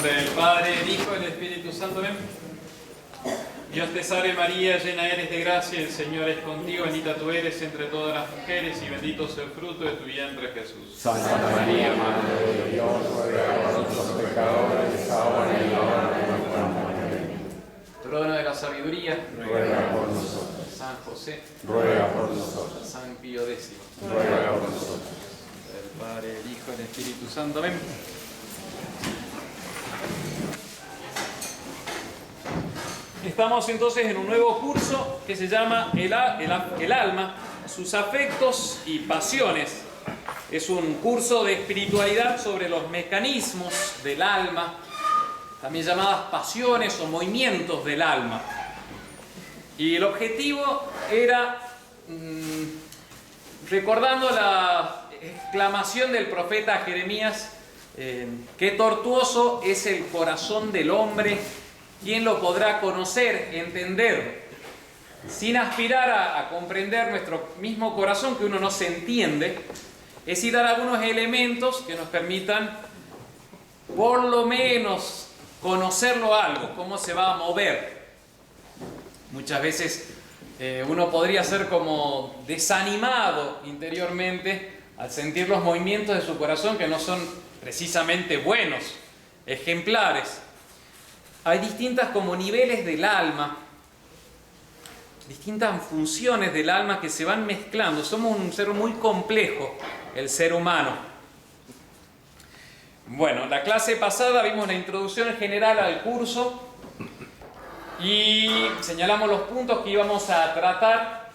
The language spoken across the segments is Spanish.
nombre del Padre, del Hijo y del Espíritu Santo. Amén. Dios te salve María, llena eres de gracia, el Señor es contigo, bendita tú eres entre todas las mujeres y bendito es el fruto de tu vientre Jesús. Santa María, Madre de Dios, ruega por nosotros pecadores, ahora y en la hora de nuestra muerte. Trono de la sabiduría, Ruega por nosotros. San José, Ruega por nosotros. San Pío X. Ruega por nosotros. El Padre, el Hijo y el Espíritu Santo. Amén. Estamos entonces en un nuevo curso que se llama el alma, sus afectos y pasiones. Es un curso de espiritualidad sobre los mecanismos del alma, también llamadas pasiones o movimientos del alma. Y el objetivo era, recordando la exclamación del profeta Jeremías, qué tortuoso es el corazón del hombre, ¿quién lo podrá conocer, entender? Sin aspirar a comprender nuestro mismo corazón, que uno no se entiende, es ir dar algunos elementos que nos permitan, por lo menos, conocerlo algo, cómo se va a mover. Muchas veces uno podría ser como desanimado interiormente al sentir los movimientos de su corazón que no son precisamente buenos, ejemplares. Hay distintas como niveles del alma, distintas funciones del alma que se van mezclando. Somos un ser muy complejo, el ser humano. Bueno, la clase pasada vimos la introducción general al curso y señalamos los puntos que íbamos a tratar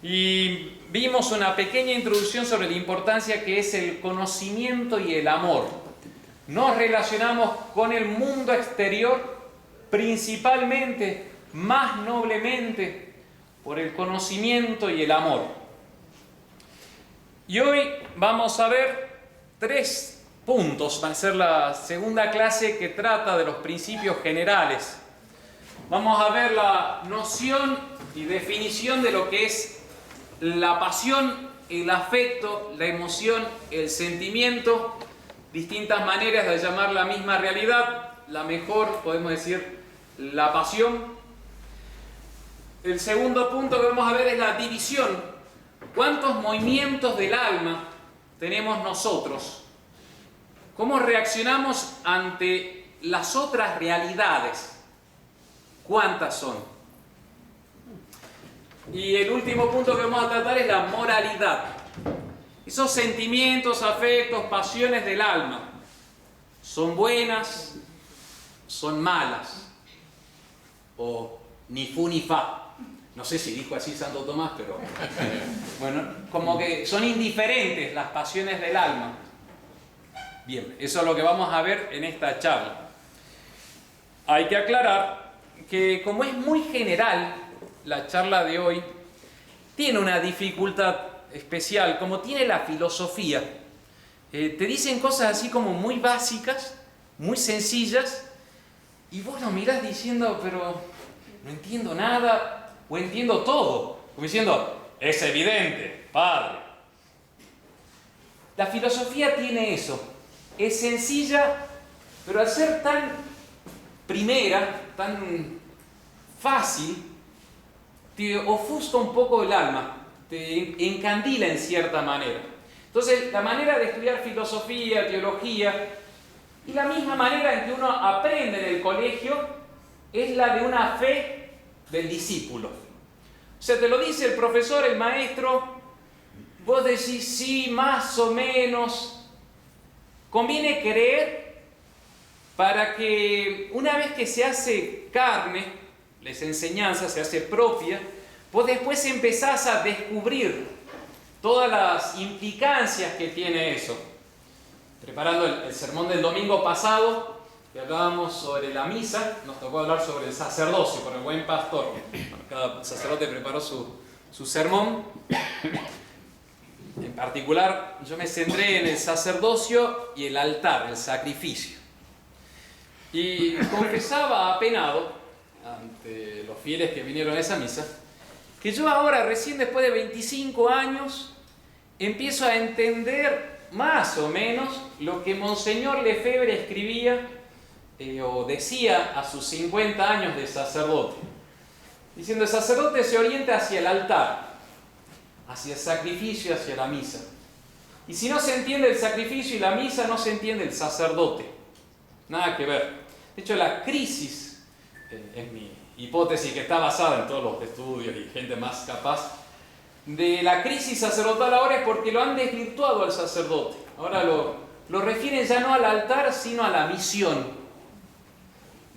y vimos una pequeña introducción sobre la importancia que es el conocimiento y el amor. Nos relacionamos con el mundo exterior principalmente, más noblemente, por el conocimiento y el amor. Y hoy vamos a ver 3 puntos. Va a ser la segunda clase que trata de los principios generales. Vamos a ver la noción y definición de lo que es la pasión, el afecto, la emoción, el sentimiento. Distintas maneras de llamar la misma realidad. La mejor, podemos decir, la pasión. El segundo punto que vamos a ver es la división. ¿Cuántos movimientos del alma tenemos nosotros? ¿Cómo reaccionamos ante las otras realidades? ¿Cuántas son? Y el último punto que vamos a tratar es la moralidad. Esos sentimientos, afectos, pasiones del alma, ¿son buenas? ¿Son malas? O ni fu ni fa. No sé si dijo así Santo Tomás, pero bueno, como que son indiferentes las pasiones del alma. Bien, eso es lo que vamos a ver en esta charla. Hay que aclarar que como es muy general la charla de hoy, tiene una dificultad especial, como tiene la filosofía. Te dicen cosas así como muy básicas, muy sencillas, y vos lo mirás diciendo, pero no entiendo nada, o entiendo todo, como diciendo, es evidente, padre. La filosofía tiene eso, es sencilla, pero al ser tan primera, tan fácil, te ofusca un poco el alma, te encandila en cierta manera. Entonces, la manera de estudiar filosofía, teología, y la misma manera en que uno aprende en el colegio, es la de una fe del discípulo. O sea, te lo dice el profesor, el maestro, vos decís sí, más o menos. Conviene creer para que una vez que se hace carne, las enseñanzas se hace propia, vos después empezás a descubrir todas las implicancias que tiene eso. Preparando el sermón del domingo pasado, que hablábamos sobre la misa, nos tocó hablar sobre el sacerdocio, por el buen pastor. Bueno, cada sacerdote preparó su sermón. En particular, yo me centré en el sacerdocio y el altar, el sacrificio. Y confesaba apenado ante los fieles que vinieron a esa misa, que yo ahora, recién después de 25 años, empiezo a entender más o menos lo que Monseñor Lefebvre escribía o decía a sus 50 años de sacerdote, diciendo: el sacerdote se orienta hacia el altar, hacia el sacrificio, hacia la misa. Y si no se entiende el sacrificio y la misa, no se entiende el sacerdote. Nada que ver. De hecho, la crisis, es mi hipótesis que está basada en todos los estudios y gente más capaz, de la crisis sacerdotal ahora es porque lo han desvirtuado al sacerdote. Ahora lo refieren ya no al altar, sino a la misión.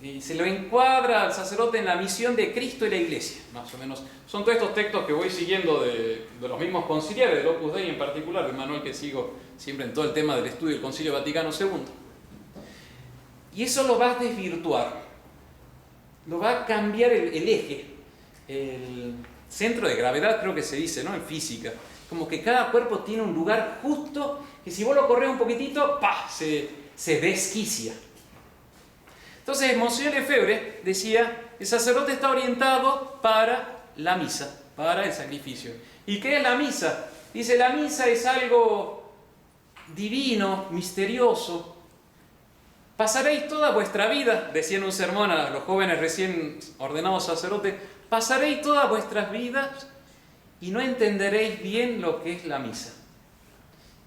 Y se lo encuadra al sacerdote en la misión de Cristo y la Iglesia, más o menos. Son todos estos textos que voy siguiendo de los mismos conciliares, del Opus Dei en particular, de Manuel, que sigo siempre en todo el tema del estudio del Concilio Vaticano II. Y eso lo va a desvirtuar, lo va a cambiar el eje, el centro de gravedad, creo que se dice, ¿no?, en física. Como que cada cuerpo tiene un lugar justo, que si vos lo corres un poquitito, ¡pah!, se desquicia. Entonces, Monseñor Lefebvre decía: el sacerdote está orientado para la misa, para el sacrificio. ¿Y qué es la misa? Dice: la misa es algo divino, misterioso. Pasaréis toda vuestra vida, decía en un sermón a los jóvenes recién ordenados sacerdotes, pasaréis todas vuestras vidas y no entenderéis bien lo que es la misa.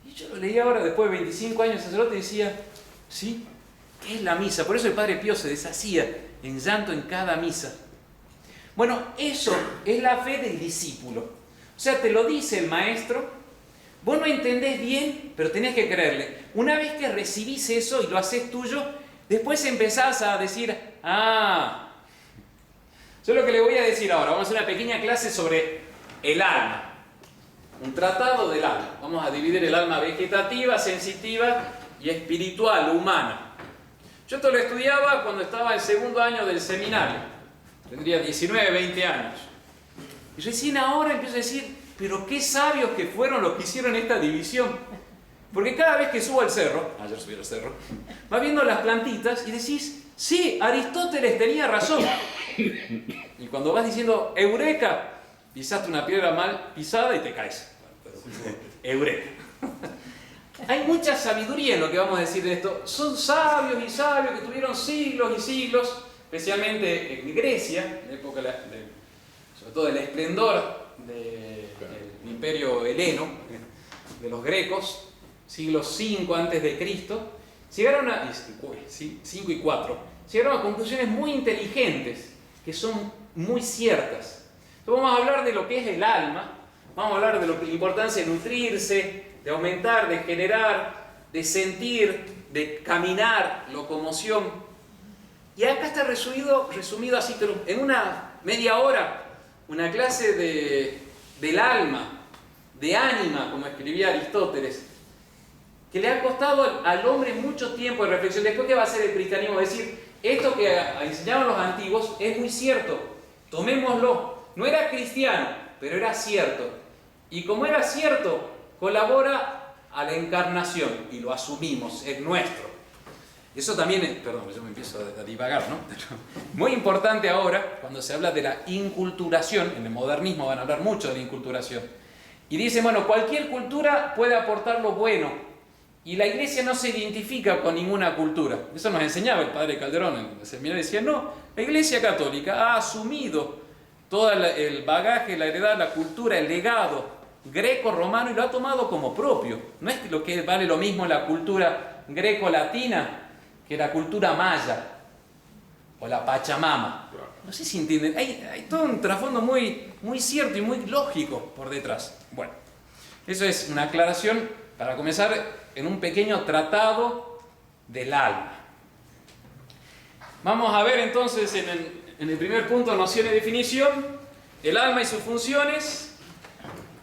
Y yo lo leí ahora, después de 25 años de sacerdote, y decía: sí, ¿qué es la misa? Por eso el Padre Pío se deshacía en llanto en cada misa. Bueno, eso es la fe del discípulo. O sea, te lo dice el maestro, vos no entendés bien, pero tenés que creerle. Una vez que recibís eso y lo haces tuyo, después empezás a decir: ah, yo lo que le voy a decir ahora, vamos a hacer una pequeña clase sobre el alma. Un tratado del alma. Vamos a dividir el alma vegetativa, sensitiva y espiritual, humana. Yo esto lo estudiaba cuando estaba en segundo año del seminario. Tendría 19, 20 años. Y recién ahora empiezo a decir: pero qué sabios que fueron los que hicieron esta división. Porque cada vez que subo al cerro, ayer subí al cerro, vas viendo las plantitas y decís: sí, Aristóteles tenía razón. Y cuando vas diciendo eureka, pisaste una piedra mal pisada y te caes. Eureka. Hay mucha sabiduría en lo que vamos a decir de esto. Son sabios y sabios que tuvieron siglos y siglos, especialmente en Grecia, en la época sobre todo del esplendor del imperio heleno, de los grecos, siglos 5 antes de Cristo, llegaron a 5 y 4, llegaron a conclusiones muy inteligentes, que son muy ciertas. Entonces vamos a hablar de lo que es el alma, vamos a hablar de la importancia de nutrirse, de aumentar, de generar, de sentir, de caminar, locomoción. Y acá está resumido así, en una media hora, una clase del alma, de ánima, como escribía Aristóteles, que le ha costado al hombre mucho tiempo de reflexión. Después, ¿qué va a hacer el cristianismo? Decir: esto que enseñaban los antiguos es muy cierto, tomémoslo. No era cristiano, pero era cierto. Y como era cierto, colabora a la encarnación y lo asumimos, es nuestro. Eso también es, perdón, yo me empiezo a divagar, ¿no? Muy importante ahora, cuando se habla de la inculturación, en el modernismo van a hablar mucho de la inculturación. Y dicen: bueno, cualquier cultura puede aportar lo bueno, y la Iglesia no se identifica con ninguna cultura. Eso nos enseñaba el padre Calderón en el seminario. Decía: no, la Iglesia Católica ha asumido todo el bagaje, la heredad, la cultura, el legado greco-romano y lo ha tomado como propio. No es lo que vale lo mismo la cultura greco-latina que la cultura maya o la Pachamama. No sé si entienden, hay todo un trasfondo muy, muy cierto y muy lógico por detrás. Bueno, eso es una aclaración para comenzar en un pequeño tratado del alma. Vamos a ver entonces en el primer punto, noción y definición, el alma y sus funciones.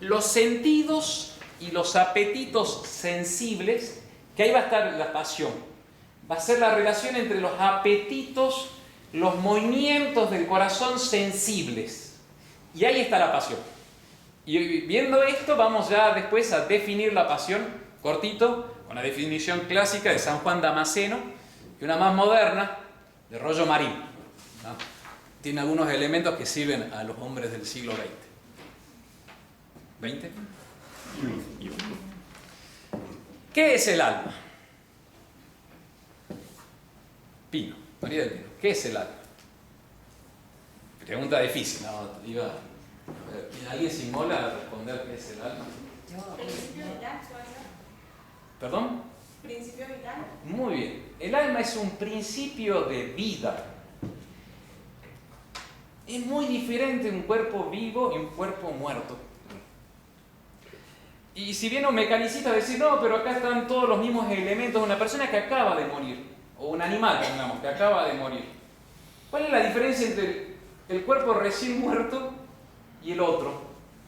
Los sentidos y los apetitos sensibles, que ahí va a estar la pasión. Va a ser la relación entre los apetitos, los movimientos del corazón sensibles. Y ahí está la pasión. Y viendo esto, vamos ya después a definir la pasión, cortito, con la definición clásica de San Juan Damasceno, y una más moderna, de Rollo Marín, ¿no? Tiene algunos elementos que sirven a los hombres del siglo XX. ¿20? ¿Qué es el alma? Pino, María del Pino. ¿Qué es el alma? Pregunta difícil, ¿no? Iba, a ver, ¿alguien se inmola a responder qué es el alma? Principio vital, ¿puede ser? ¿Perdón? Principio vital. Muy bien. El alma es un principio de vida. Es muy diferente un cuerpo vivo y un cuerpo muerto. Y si viene un mecanicista a decir, no, pero acá están todos los mismos elementos de una persona que acaba de morir, o un animal, digamos, que acaba de morir. ¿Cuál es la diferencia entre el cuerpo recién muerto y el otro?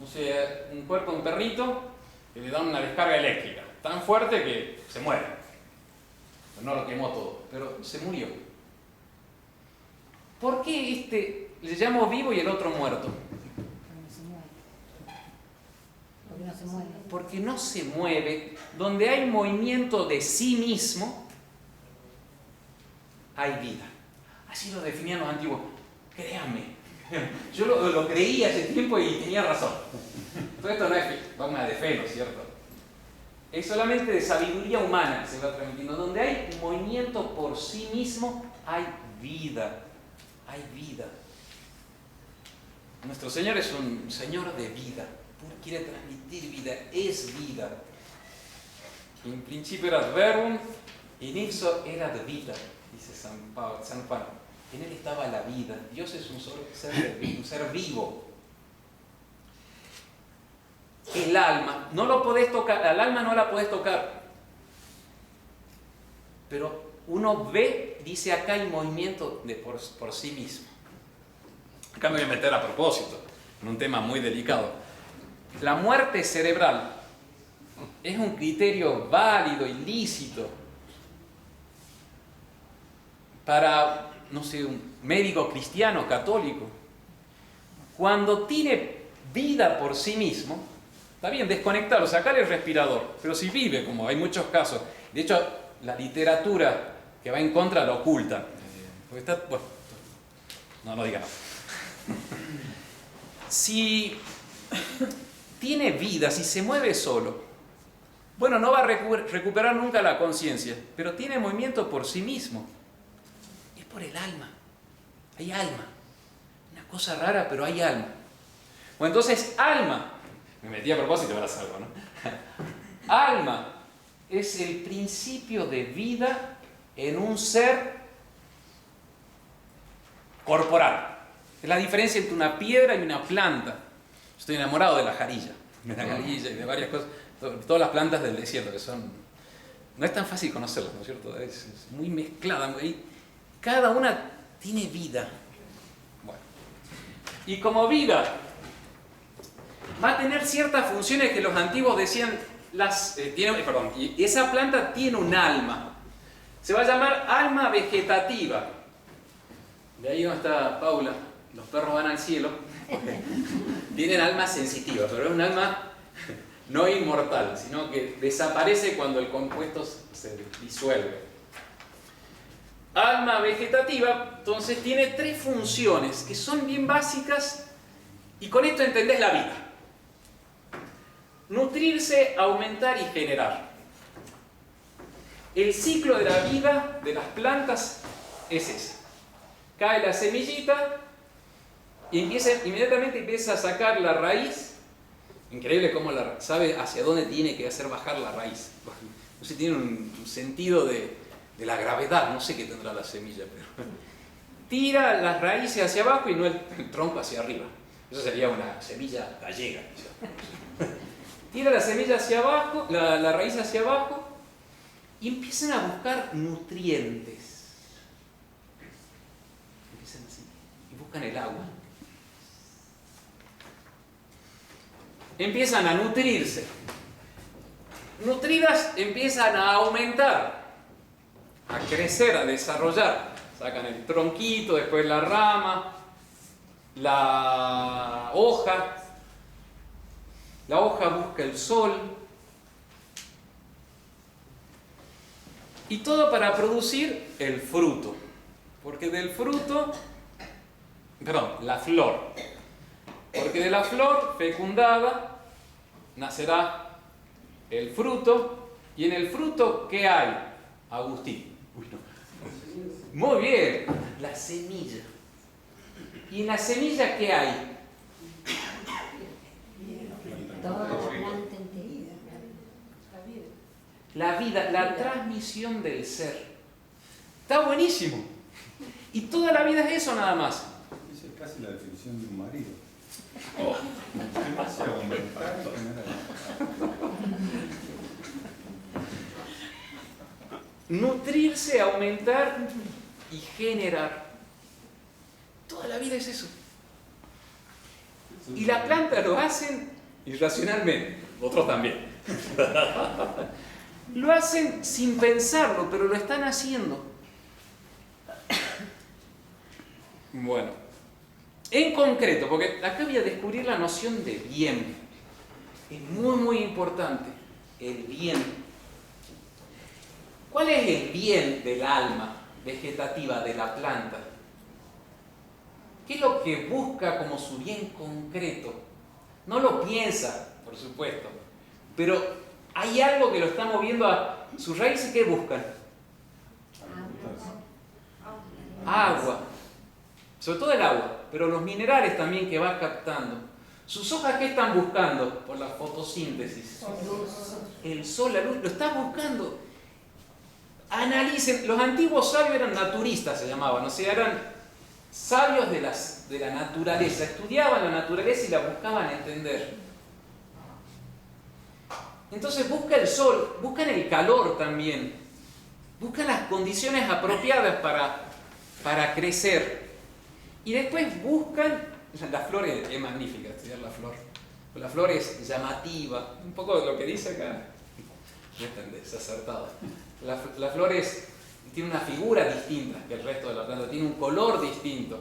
O sea, un cuerpo de un perrito que le dan una descarga eléctrica, tan fuerte que se muere. No lo quemó todo, pero se murió. ¿Por qué este le llamo vivo y el otro muerto? Porque no se mueve. Porque no se mueve. Donde hay movimiento de sí mismo, hay vida. Así lo definían los antiguos. Créanme. Yo lo creí hace tiempo y tenía razón. Todo esto no es dogma de fe, ¿no es cierto? Es solamente de sabiduría humana que se va transmitiendo. Donde hay movimiento por sí mismo, hay vida. Hay vida. Nuestro Señor es un Señor de vida. Quiere transmitir vida, es vida. En principio era verbum, in ipso era de vida, dice San Juan. En él estaba la vida. Dios es un ser vivo. El alma, no lo podés tocar, al alma no la podés tocar. Pero uno ve, dice acá hay movimiento por sí mismo. Acá me voy a meter a propósito, en un tema muy delicado. La muerte cerebral es un criterio válido y lícito para, no sé, un médico cristiano, católico. Cuando tiene vida por sí mismo, está bien, desconectarlo, sacarle el respirador, pero si vive, como hay muchos casos, de hecho, la literatura que va en contra lo oculta. Porque está, bueno, no lo diga. Si tiene vida, si se mueve solo, bueno, no va a recuperar nunca la conciencia, pero tiene movimiento por sí mismo. Es por el alma. Hay alma. Una cosa rara, pero hay alma. Bueno, entonces, alma. Me metí a propósito para algo, ¿no? Alma es el principio de vida en un ser corporal. Es la diferencia entre una piedra y una planta. Estoy enamorado de la jarilla y de varias cosas, todas las plantas del desierto que son, no es tan fácil conocerlas, ¿no es cierto? Es muy mezclada, cada una tiene vida. Bueno. Y como vida va a tener ciertas funciones que los antiguos decían, y esa planta tiene un alma, se va a llamar alma vegetativa. De ahí donde está Paula, los perros van al cielo. Tienen alma sensitiva, pero es un alma no inmortal, sino que desaparece cuando el compuesto se disuelve. Alma vegetativa, entonces, tiene 3 funciones que son bien básicas y con esto entendés la vida. Nutrirse, aumentar y generar. El ciclo de la vida de las plantas es ese. Cae la semillita y inmediatamente empieza a sacar la raíz. Increíble cómo sabe hacia dónde tiene que hacer bajar la raíz. No sé, tiene un sentido de la gravedad, no sé qué tendrá la semilla, pero tira las raíces hacia abajo y no el tronco hacia arriba. Eso sería una semilla gallega. Tira la semilla hacia abajo, la raíz hacia abajo y empiezan a buscar nutrientes. Empiezan así y buscan el agua. Empiezan a nutrirse. Nutridas empiezan a aumentar, a crecer, a desarrollar. Sacan el tronquito, después la rama, la hoja. La hoja busca el sol. Y todo para producir el fruto. Porque del fruto, la flor. Porque de la flor fecundada nacerá el fruto. Y en el fruto, ¿qué hay? Agustín. Uy, no. Muy bien, la semilla. ¿Y en la semilla qué hay? Toda la planta entera. La vida, la transmisión del ser. Está buenísimo. Y toda la vida es eso nada más. Esa es casi la definición de un marido. Demasiado aumentar y generar. Nutrirse, aumentar y generar. Toda la vida es eso. Y la planta lo hacen irracionalmente. Otros también. Lo hacen sin pensarlo, pero lo están haciendo. Bueno, en concreto, porque acá voy a descubrir la noción de bien. Es muy, muy importante. El bien. ¿Cuál es el bien del alma vegetativa, de la planta? ¿Qué es lo que busca como su bien concreto? No lo piensa, por supuesto, pero hay algo que lo está moviendo a sus raíces. ¿Qué buscan? Agua. Sobre todo el agua, pero los minerales también que va captando. ¿Sus hojas qué están buscando? Por la fotosíntesis. El sol, la luz, lo está buscando. Analicen, los antiguos sabios eran naturistas, se llamaban, o sea, eran sabios de la naturaleza, estudiaban la naturaleza y la buscaban entender. Entonces busca el sol, buscan el calor también, buscan las condiciones apropiadas para crecer. Y después buscan, la flor es magnífica, estudiar la flor. La flor es llamativa, un poco de lo que dice acá, no es tan desacertado. La flor tiene una figura distinta que el resto de la planta, tiene un color distinto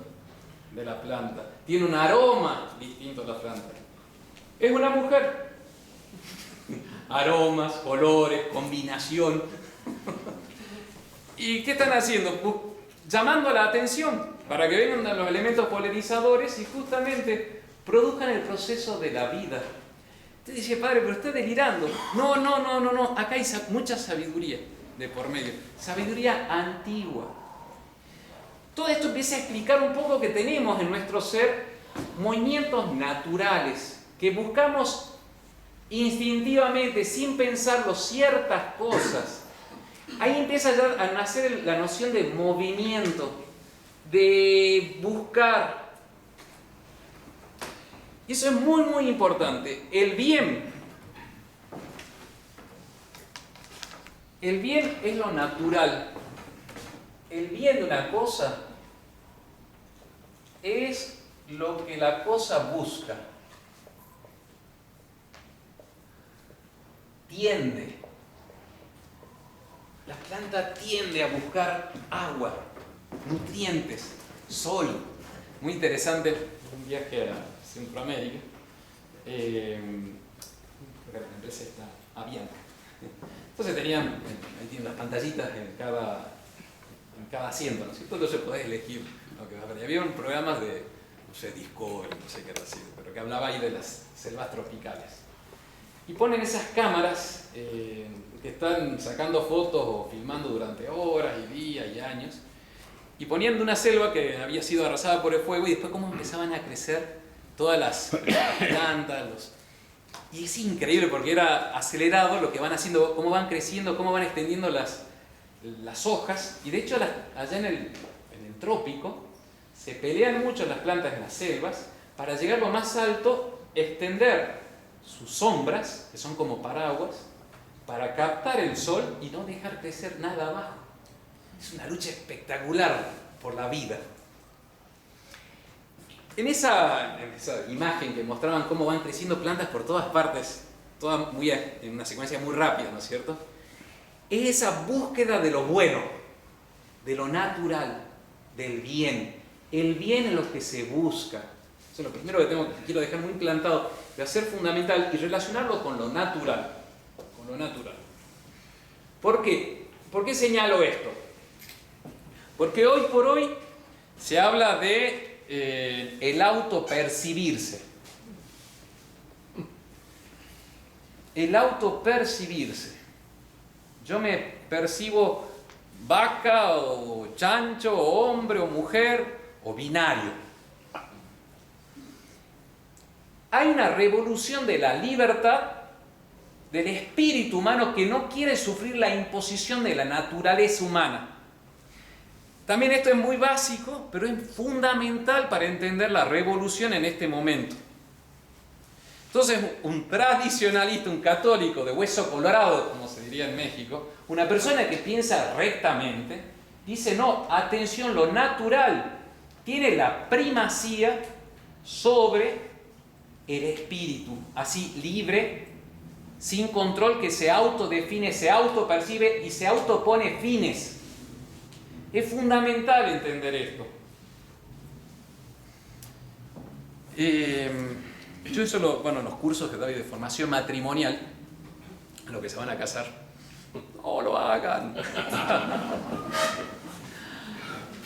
de la planta, tiene un aroma distinto de la planta. Es una mujer. Aromas, colores, combinación. ¿Y qué están haciendo? Llamando la atención para que vengan los elementos polarizadores y justamente produzcan el proceso de la vida. Usted dice, padre, pero está delirando. No, acá hay mucha sabiduría de por medio, sabiduría antigua. Todo esto empieza a explicar un poco que tenemos en nuestro ser movimientos naturales, que buscamos instintivamente, sin pensarlo, ciertas cosas. Ahí empieza ya a nacer la noción de movimiento, de buscar. Y eso es muy, muy importante. El bien es lo natural. El bien de una cosa es lo que la cosa busca. Tiende. La planta tiende a buscar agua, nutrientes, sol. Muy interesante, un viaje a Centroamérica. Creo que la empresa está Avianca. Entonces tenían, ahí tienen las pantallitas en cada asiento, ¿no es cierto? Entonces podés elegir lo que vas a ver. Y había programas de, no sé, Discovery, no sé qué era así, pero que hablaba ahí de las selvas tropicales. Y ponen esas cámaras que están sacando fotos o filmando durante horas y días y años, y ponían de una selva que había sido arrasada por el fuego y después cómo empezaban a crecer todas las plantas, y es increíble porque era acelerado lo que van haciendo, cómo van creciendo, cómo van extendiendo las hojas, y de hecho allá en el trópico se pelean mucho las plantas en las selvas para llegar a lo más alto, extender sus sombras, que son como paraguas, para captar el sol y no dejar crecer nada abajo. Es una lucha espectacular por la vida. En esa imagen que mostraban cómo van creciendo plantas por todas partes, todas en una secuencia muy rápida, ¿no es cierto? Es esa búsqueda de lo bueno, de lo natural, del bien. El bien es lo que se busca. Eso es lo primero que quiero dejar muy plantado, de hacer fundamental y relacionarlo con lo natural. Con lo natural. ¿Por qué? ¿Por qué señalo esto? Porque hoy por hoy se habla de el autopercibirse. El autopercibirse. Yo me percibo vaca o chancho, o hombre o mujer, o binario. Hay una revolución de la libertad del espíritu humano que no quiere sufrir la imposición de la naturaleza humana. También esto es muy básico, pero es fundamental para entender la revolución en este momento. Entonces, un tradicionalista, un católico de hueso colorado, como se diría en México, una persona que piensa rectamente, dice, no, atención, lo natural tiene la primacía sobre el espíritu, así libre, sin control, que se autodefine, se autopercibe y se autopone fines. Es fundamental entender esto. Yo eso en los cursos que doy de formación matrimonial, los que se van a casar, no lo hagan.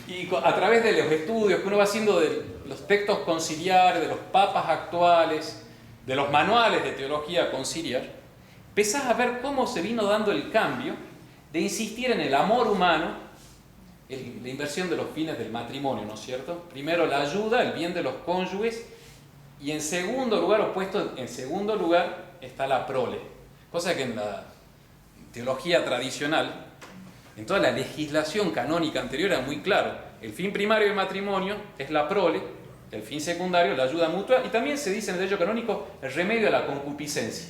Y a través de los estudios que uno va haciendo de los textos conciliares, de los papas actuales, de los manuales de teología conciliar, empezás a ver cómo se vino dando el cambio de insistir en el amor humano, la inversión de los fines del matrimonio, ¿no es cierto? Primero la ayuda, el bien de los cónyuges, y en segundo lugar, opuesto, en segundo lugar está la prole. Cosa que en la teología tradicional, en toda la legislación canónica anterior era muy claro. El fin primario del matrimonio es la prole, el fin secundario la ayuda mutua, y también se dice en el derecho canónico el remedio a la concupiscencia.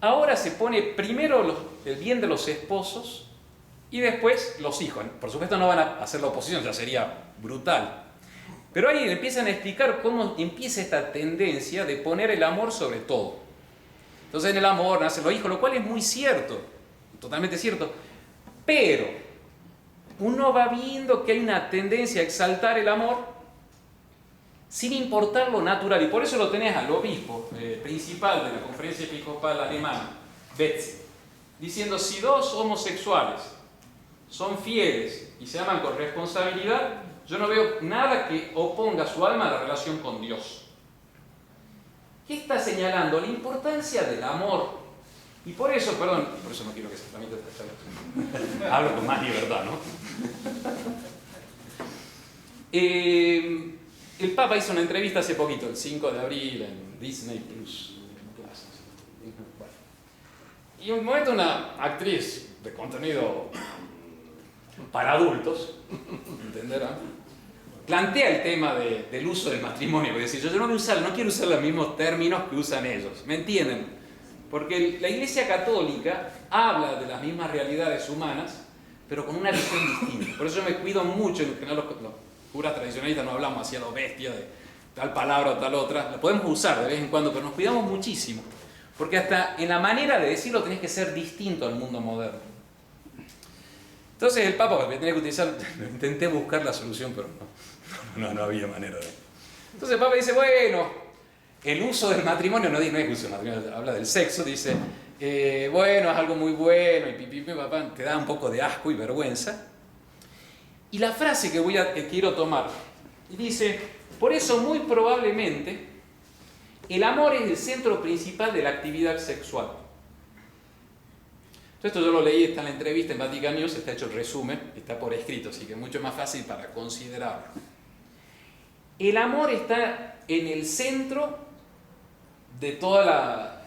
Ahora se pone primero el bien de los esposos y después los hijos. Por supuesto no van a hacer la oposición, ya sería brutal. Pero ahí empiezan a explicar cómo empieza esta tendencia de poner el amor sobre todo. Entonces en el amor nacen los hijos, lo cual es muy cierto, totalmente cierto. Pero uno va viendo que hay una tendencia a exaltar el amor sin importar lo natural. Y por eso lo tenés al obispo principal de la Conferencia Episcopal Alemana, Betz, diciendo: si dos homosexuales son fieles y se aman con responsabilidad, yo no veo nada que oponga su alma a la relación con Dios. ¿Qué está señalando? La importancia del amor. Y por eso no quiero que se tramite esta charla. Hablo con más libertad, ¿no? El Papa hizo una entrevista hace poquito, el 5 de abril, en Disney Plus. Y en un momento una actriz de contenido para adultos, entenderán, plantea el tema del uso del matrimonio. Es decir, yo no quiero usar los mismos términos que usan ellos. ¿Me entienden? Porque la Iglesia Católica habla de las mismas realidades humanas, pero con una visión distinta. Por eso yo me cuido mucho. En general, los curas tradicionalistas no hablamos así a lo bestia de tal palabra o tal otra. La podemos usar de vez en cuando, pero nos cuidamos muchísimo. Porque hasta en la manera de decirlo tenés que ser distinto al mundo moderno. Entonces el Papa, porque tenía que utilizar, intenté buscar la solución, pero no había manera de... Entonces el Papa dice, bueno, el uso del matrimonio, no es que uso del matrimonio, habla del sexo, dice, bueno, es algo muy bueno, y papá, te da un poco de asco y vergüenza. Y la frase que quiero tomar, y dice, por eso muy probablemente el amor es el centro principal de la actividad sexual. Esto yo lo leí, está en la entrevista en Vatican News, está hecho el resumen, está por escrito, así que es mucho más fácil para considerarlo. El amor está en el centro de todas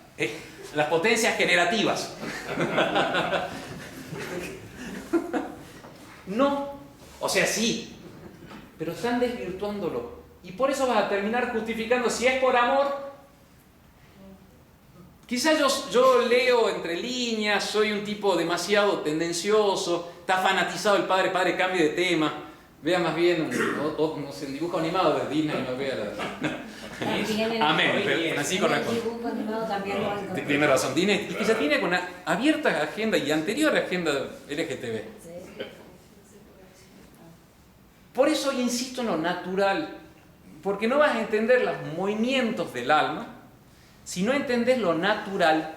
las potencias generativas. No, o sea, sí, pero están desvirtuándolo. Y por eso vas a terminar justificando, si es por amor. Quizás yo leo entre líneas, soy un tipo demasiado tendencioso, está fanatizado el padre, cambie de tema, vea más bien no sé, un dibujo animado de Disney, no vea la... Amén, Francisco responde. El dibujo animado también lo han... Tiene razón, Disney, y que ya tiene con una abierta agenda y anterior agenda LGTB. Por eso yo insisto en lo natural, porque no vas a entender los movimientos del alma si no entendés lo natural.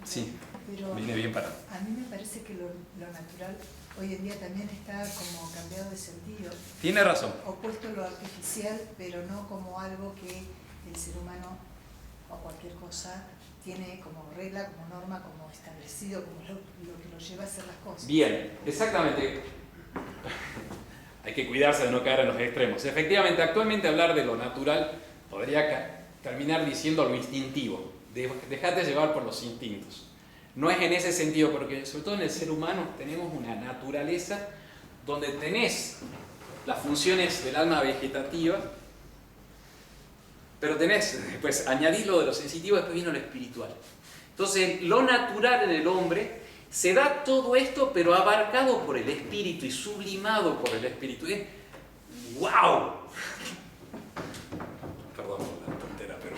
Sí, viene bien parado. A mí me parece que lo natural hoy en día también está como cambiado de sentido. Tiene razón. Opuesto a lo artificial, pero no como algo que el ser humano o cualquier cosa tiene como regla, como norma, como establecido, como lo que lo lleva a hacer las cosas. Bien, exactamente. Hay que cuidarse de no caer en los extremos. Efectivamente, actualmente hablar de lo natural podría terminar diciendo lo instintivo. Dejate llevar por los instintos. No es en ese sentido, porque sobre todo en el ser humano tenemos una naturaleza donde tenés las funciones del alma vegetativa, pero tenés, pues añadís lo de lo sensitivo, después vino lo espiritual. Entonces, lo natural en el hombre se da todo esto, pero abarcado por el espíritu y sublimado por el espíritu. Y es ¡wow! Perdón por la tontera, pero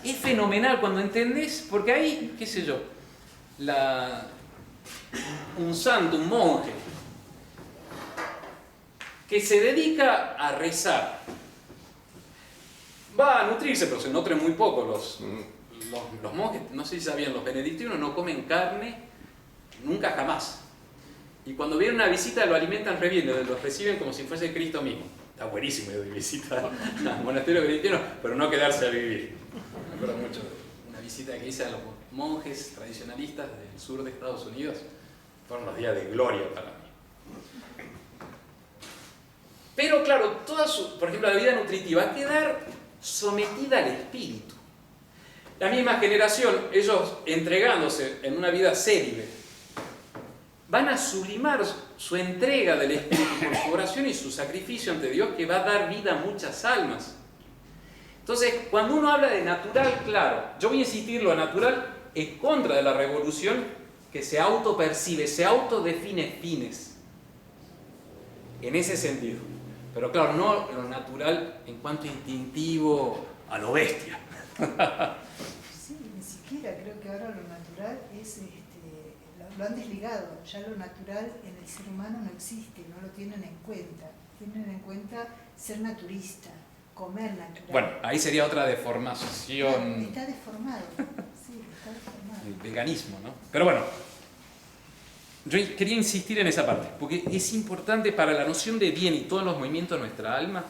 es fenomenal cuando entendés, porque ahí, qué sé yo, un santo, un monje, que se dedica a rezar, va a nutrirse, pero se nutren muy poco los monjes. No sé si sabían, los benedictinos no comen carne nunca jamás. Y cuando viene una visita lo alimentan re bien, los reciben como si fuese Cristo mismo. Está buenísimo ir de visita al monasterio benedictino, pero no quedarse a vivir. Me acuerdo mucho de una visita que hice a los monjes tradicionalistas del sur de Estados Unidos. Fueron los días de gloria para mí. Pero claro, por ejemplo, la vida nutritiva va a quedar sometida al espíritu. La misma generación, ellos entregándose en una vida célibe, van a sublimar su entrega del espíritu por su oración y su sacrificio ante Dios, que va a dar vida a muchas almas. Entonces, cuando uno habla de natural, claro, yo voy a insistir, lo natural es contra de la revolución que se autopercibe, se autodefine fines. En ese sentido. Pero claro, no lo natural en cuanto instintivo a lo bestia. Sí, ni siquiera creo que ahora lo natural es, lo han desligado. Ya lo natural en el ser humano no existe, no lo tienen en cuenta. Tienen en cuenta ser naturista, comer natural. Bueno, ahí sería otra deformación. Está deformado, sí, está deformado. El veganismo, ¿no? Pero bueno, yo quería insistir en esa parte, porque es importante para la noción de bien y todos los movimientos de nuestra alma,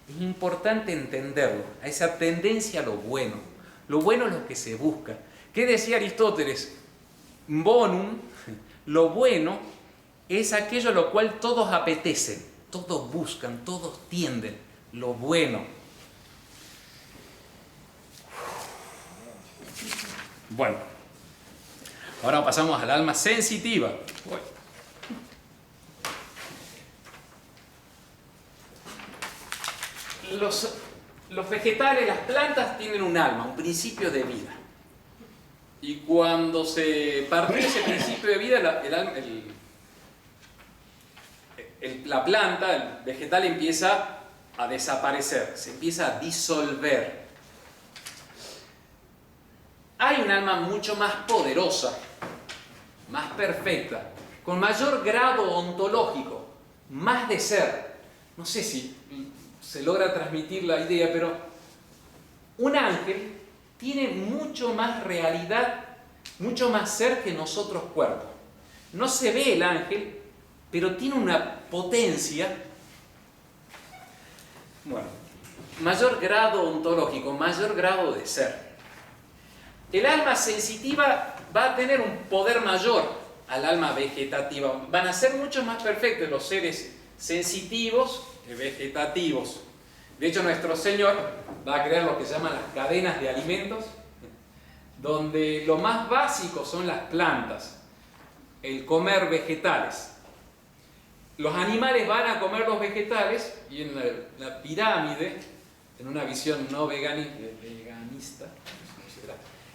es importante entenderlo, a esa tendencia a lo bueno. Lo bueno es lo que se busca. ¿Qué decía Aristóteles? Bonum, lo bueno es aquello a lo cual todos apetecen, todos buscan, todos tienden, lo bueno. Bueno, ahora pasamos al alma sensitiva. Los vegetales, las plantas tienen un alma, un principio de vida. Y cuando se partió ese principio de vida, la planta, el vegetal empieza a desaparecer, se empieza a disolver. Hay un alma mucho más poderosa, más perfecta, con mayor grado ontológico, más de ser. No sé si se logra transmitir la idea, pero un ángel tiene mucho más realidad, mucho más ser que nosotros cuerpos. No se ve el ángel, pero tiene una potencia. Bueno, mayor grado ontológico, mayor grado de ser. El alma sensitiva va a tener un poder mayor al alma vegetativa. Van a ser mucho más perfectos los seres sensitivos que vegetativos. De hecho, nuestro Señor va a crear lo que se llaman las cadenas de alimentos, donde lo más básico son las plantas, el comer vegetales. Los animales van a comer los vegetales y en la pirámide, en una visión no veganista,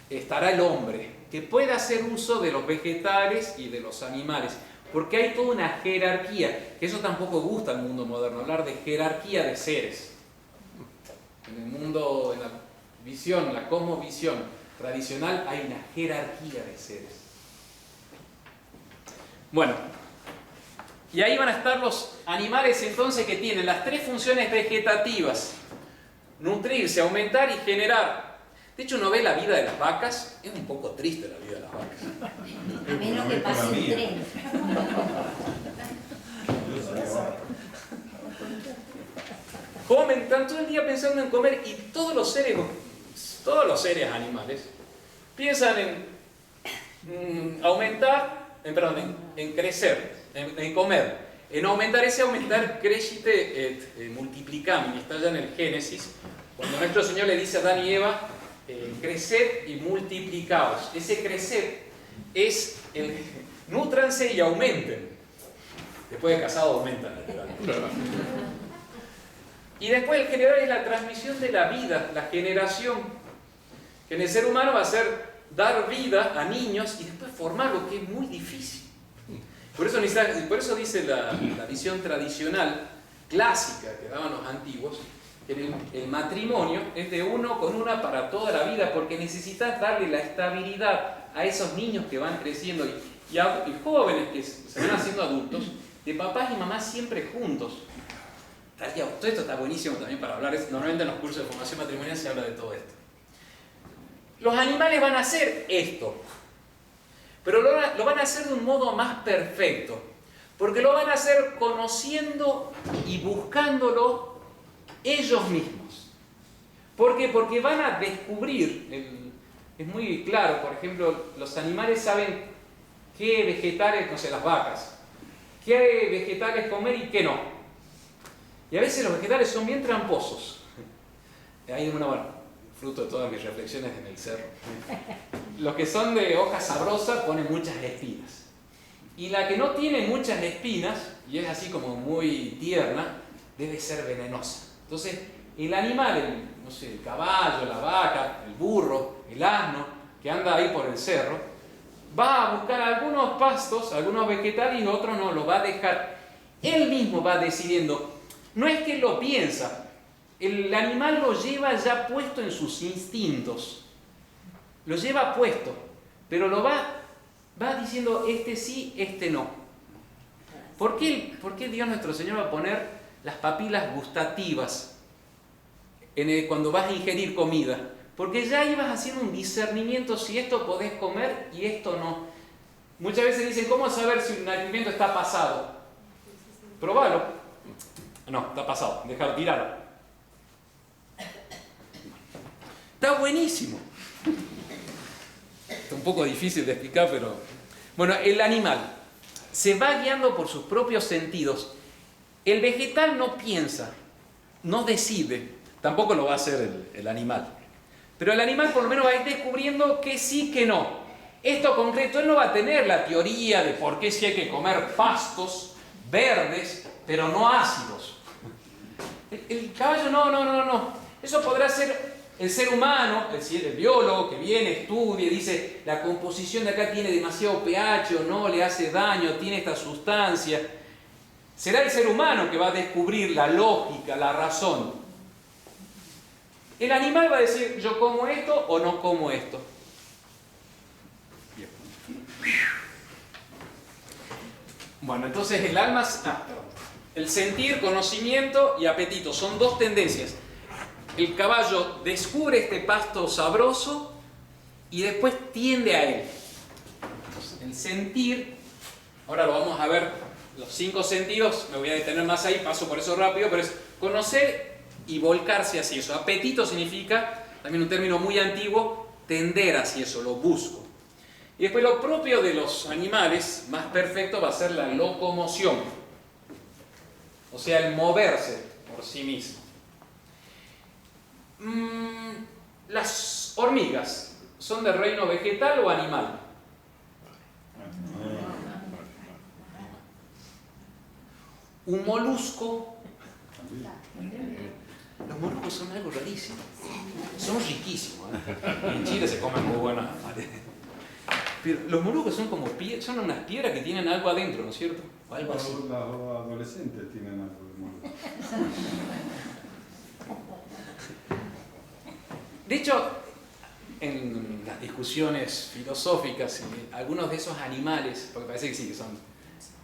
estará el hombre, que puede hacer uso de los vegetales y de los animales, porque hay toda una jerarquía, que eso tampoco gusta al mundo moderno, hablar de jerarquía de seres. En el mundo, en la visión, la cosmovisión tradicional, hay una jerarquía de seres. Bueno, y ahí van a estar los animales entonces que tienen las tres funciones vegetativas: nutrirse, aumentar y generar. De hecho, uno ve la vida de las vacas, es un poco triste la vida de las vacas. A menos que pase un tren. Comen, están todo el día pensando en comer, y todos los seres animales piensan en en crecer, en comer, en aumentar. Ese aumentar crescite et multiplicam, y está ya en el Génesis, cuando nuestro Señor le dice a Adán y Eva, creced y multiplicaos. Ese crecer es el nútranse y aumenten. Después de casado aumentan, y después el general es la transmisión de la vida, la generación, que en el ser humano va a ser dar vida a niños y después formarlo, que es muy difícil. Por eso dice la visión tradicional, clásica, que daban los antiguos, que el matrimonio es de uno con una para toda la vida, porque necesitas darle la estabilidad a esos niños que van creciendo y jóvenes que se van haciendo adultos, de papás y mamás siempre juntos. Todo esto está buenísimo también para hablar. Normalmente en los cursos de formación matrimonial se habla de todo esto. Los animales van a hacer esto, pero lo van a hacer de un modo más perfecto, porque lo van a hacer conociendo y buscándolo ellos mismos. ¿Por qué? Porque van a descubrir, es muy claro, por ejemplo, los animales saben qué vegetales, no sé, las vacas, qué vegetales comer y qué no. Y a veces los vegetales son bien tramposos. Hay fruto de todas mis reflexiones en el cerro. Los que son de hoja sabrosa ponen muchas espinas. Y la que no tiene muchas espinas, y es así como muy tierna, debe ser venenosa. Entonces, el animal, el caballo, la vaca, el burro, el asno, que anda ahí por el cerro, va a buscar algunos pastos, algunos vegetales y otros no, los va a dejar. Él mismo va decidiendo. No es que lo piensa, el animal lo lleva ya puesto en sus instintos, lo lleva puesto, pero lo va diciendo este sí, este no. ¿Por qué Dios nuestro Señor va a poner las papilas gustativas cuando vas a ingerir comida? Porque ya ibas haciendo un discernimiento si esto podés comer y esto no. Muchas veces dicen, ¿cómo saber si un alimento está pasado? Probalo. No, está pasado, déjalo, tirarlo. Está buenísimo. Está un poco difícil de explicar, pero... Bueno, el animal se va guiando por sus propios sentidos. El vegetal no piensa, no decide, tampoco lo va a hacer el animal. Pero el animal por lo menos va a ir descubriendo que sí, que no. Esto concreto, él no va a tener la teoría de por qué sí hay que comer pastos verdes, pero no ácidos. El caballo no. Eso podrá ser el ser humano, el biólogo que viene, estudia, dice la composición de acá tiene demasiado pH o no, le hace daño, tiene esta sustancia. Será el ser humano que va a descubrir la lógica, la razón. El animal va a decir, yo como esto o no como esto. Bien. Bueno, entonces el alma... El sentir, conocimiento y apetito son dos tendencias. El caballo descubre este pasto sabroso y después tiende a él. Entonces, el sentir, ahora lo vamos a ver, los 5 sentidos, me voy a detener más ahí, paso por eso rápido, pero es conocer y volcarse hacia eso. Apetito significa, también un término muy antiguo, tender hacia eso, lo busco. Y después lo propio de los animales, más perfecto, va a ser la locomoción. O sea, el moverse por sí mismo. Las hormigas, ¿son del reino vegetal o animal? Un molusco. Los moluscos son algo rarísimo. Son riquísimos. En Chile se comen muy buenas. Pero los moluscos son como son unas piedras que tienen algo adentro, ¿no es cierto? O algo así. Los adolescentes tienen algo de molusco. De hecho, en las discusiones filosóficas, algunos de esos animales, porque parece que sí que son,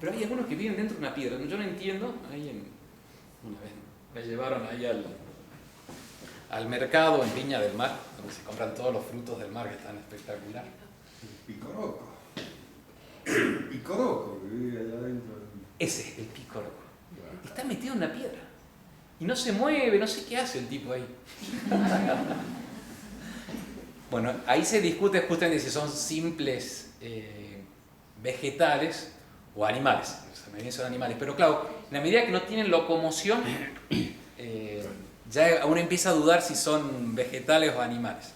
pero hay algunos que viven dentro de una piedra. Yo no entiendo. Una vez me llevaron ahí al mercado en Viña del Mar, donde se compran todos los frutos del mar que están espectacular. Picoroco. El picoroco que vive allá adentro. Ese es el picoroco. Está metido en una piedra. Y no se mueve, no sé qué hace el tipo ahí. Bueno, ahí se discute justamente si son simples vegetales o animales. La mayoría son animales, pero claro, en la medida que no tienen locomoción, ya uno empieza a dudar si son vegetales o animales.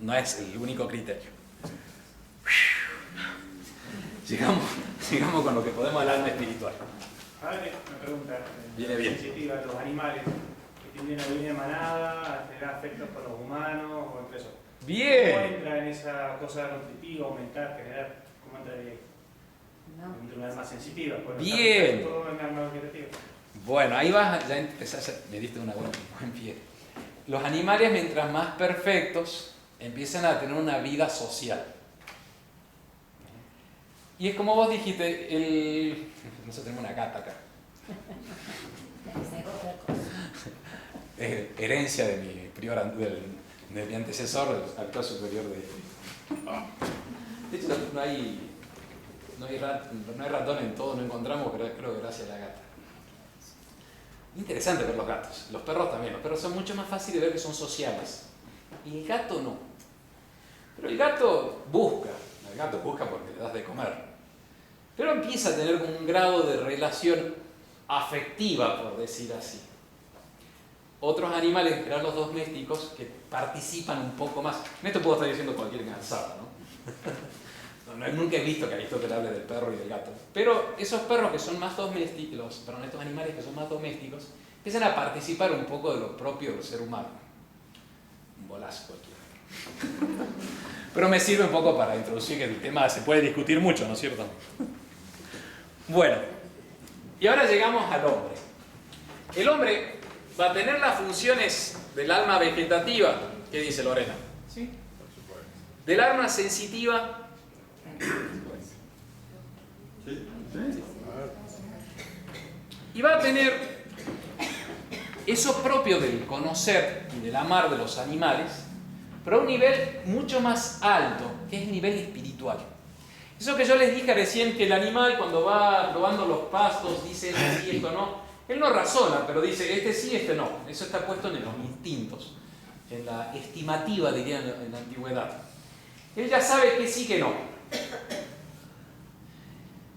No es el único criterio. Sigamos con lo que podemos del alma espiritual. Ahora me pregunta, Viene bien. sensitiva, los animales que tienden a vivir en manada, a tener afectos con los humanos o entre eso. ¿Cómo Bien. entra en esa cosa nutritiva, aumentar, generar? ¿Cómo entraría ahí? No. Entre una alma sensitiva. Pues, Bien. Todo en alma vegetativa. Bueno, ahí vas, ya empezás, me diste un buen pie. Los animales, mientras más perfectos, empiezan a tener una vida social. Y es como vos dijiste, nosotros tenemos una gata acá. Es herencia de mi prior, de mi antecesor, el actual superior de hecho, no hay ratón en todo, no encontramos, pero creo que gracias a la gata. Interesante ver los gatos. Los perros también. Los perros son mucho más fáciles de ver que son sociales. Y el gato no. Pero el gato busca. El gato busca porque le das de comer. Pero empieza a tener un grado de relación afectiva, por decir así. Otros animales, en general los domésticos, que participan un poco más. En esto puedo estar diciendo cualquier cansada, ¿no? Nunca he visto que Aristóteles hable del perro y del gato. Pero esos perros que son más domésticos, estos animales que son más domésticos, empiezan a participar un poco de lo propio del ser humano. Un bolazo cualquiera. Pero me sirve un poco para introducir que el tema se puede discutir mucho, ¿no es cierto? Bueno, y ahora llegamos al hombre. El hombre va a tener las funciones del alma vegetativa, ¿qué dice Lorena? ¿Sí? Del alma sensitiva. Y va a tener eso propio del conocer y del amar de los animales, pero a un nivel mucho más alto, que es el nivel espiritual. Eso que yo les dije recién, que el animal cuando va probando los pastos dice esto sí, esto no. Él no razona, pero dice este sí, este no. Eso está puesto en los instintos, en la estimativa, dirían en la antigüedad. Él ya sabe que sí, que no.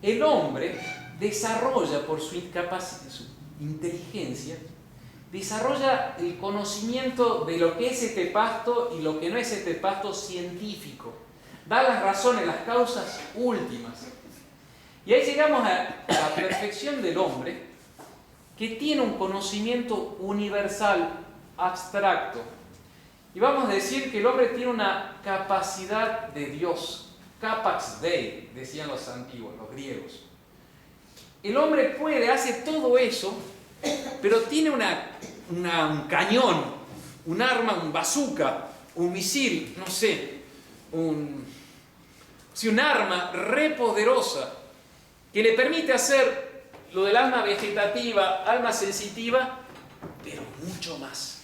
El hombre desarrolla por su inteligencia, desarrolla el conocimiento de lo que es este pasto y lo que no es este pasto científico. Da las razones, las causas últimas. Y ahí llegamos a la perfección del hombre, que tiene un conocimiento universal, abstracto. Y vamos a decir que el hombre tiene una capacidad de Dios, capax Dei, decían los antiguos, los griegos. El hombre hace todo eso, pero tiene un cañón, un arma, un bazooka, un misil, no sé, un arma re poderosa que le permite hacer lo del alma vegetativa, alma sensitiva, pero mucho más.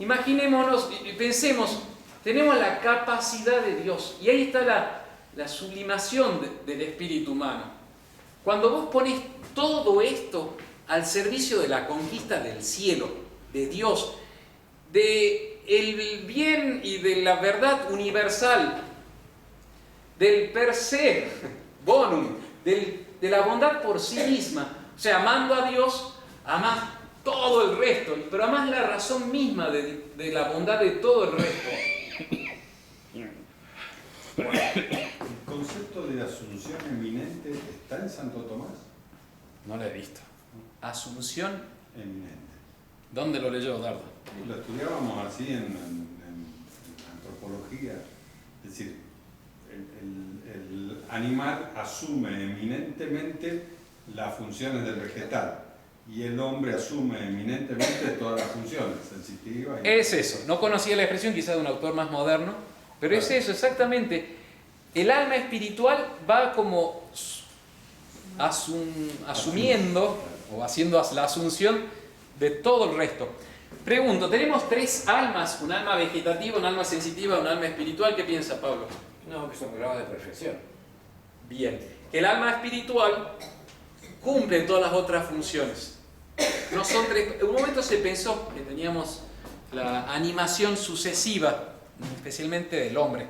Imaginémonos, pensemos, tenemos la capacidad de Dios y ahí está la sublimación del espíritu humano. Cuando vos pones todo esto al servicio de la conquista del cielo, de Dios, del bien y de la verdad universal, del per se bonum, de la bondad por sí misma, o sea, amando a Dios, amás todo el resto, pero amás la razón misma de la bondad de todo el resto. ¿El concepto de asunción eminente está en Santo Tomás? No lo he visto. Asunción Eminente. ¿Dónde lo leyó, Dardo? Lo estudiábamos así en antropología. Es decir, el animal asume eminentemente las funciones del vegetal y el hombre asume eminentemente todas las funciones, sensitivas. Es eso. No conocía la expresión, quizás de un autor más moderno, pero es eso, exactamente. El alma espiritual va como asumiendo o haciendo la asunción de todo el resto. Pregunto, tenemos tres almas, un alma vegetativa, un alma sensitiva, un alma espiritual. ¿Qué piensa Pablo? No, que son grados de perfección. Bien. El alma espiritual cumple todas las otras funciones. No son tres. En un momento se pensó que teníamos la animación sucesiva especialmente del hombre,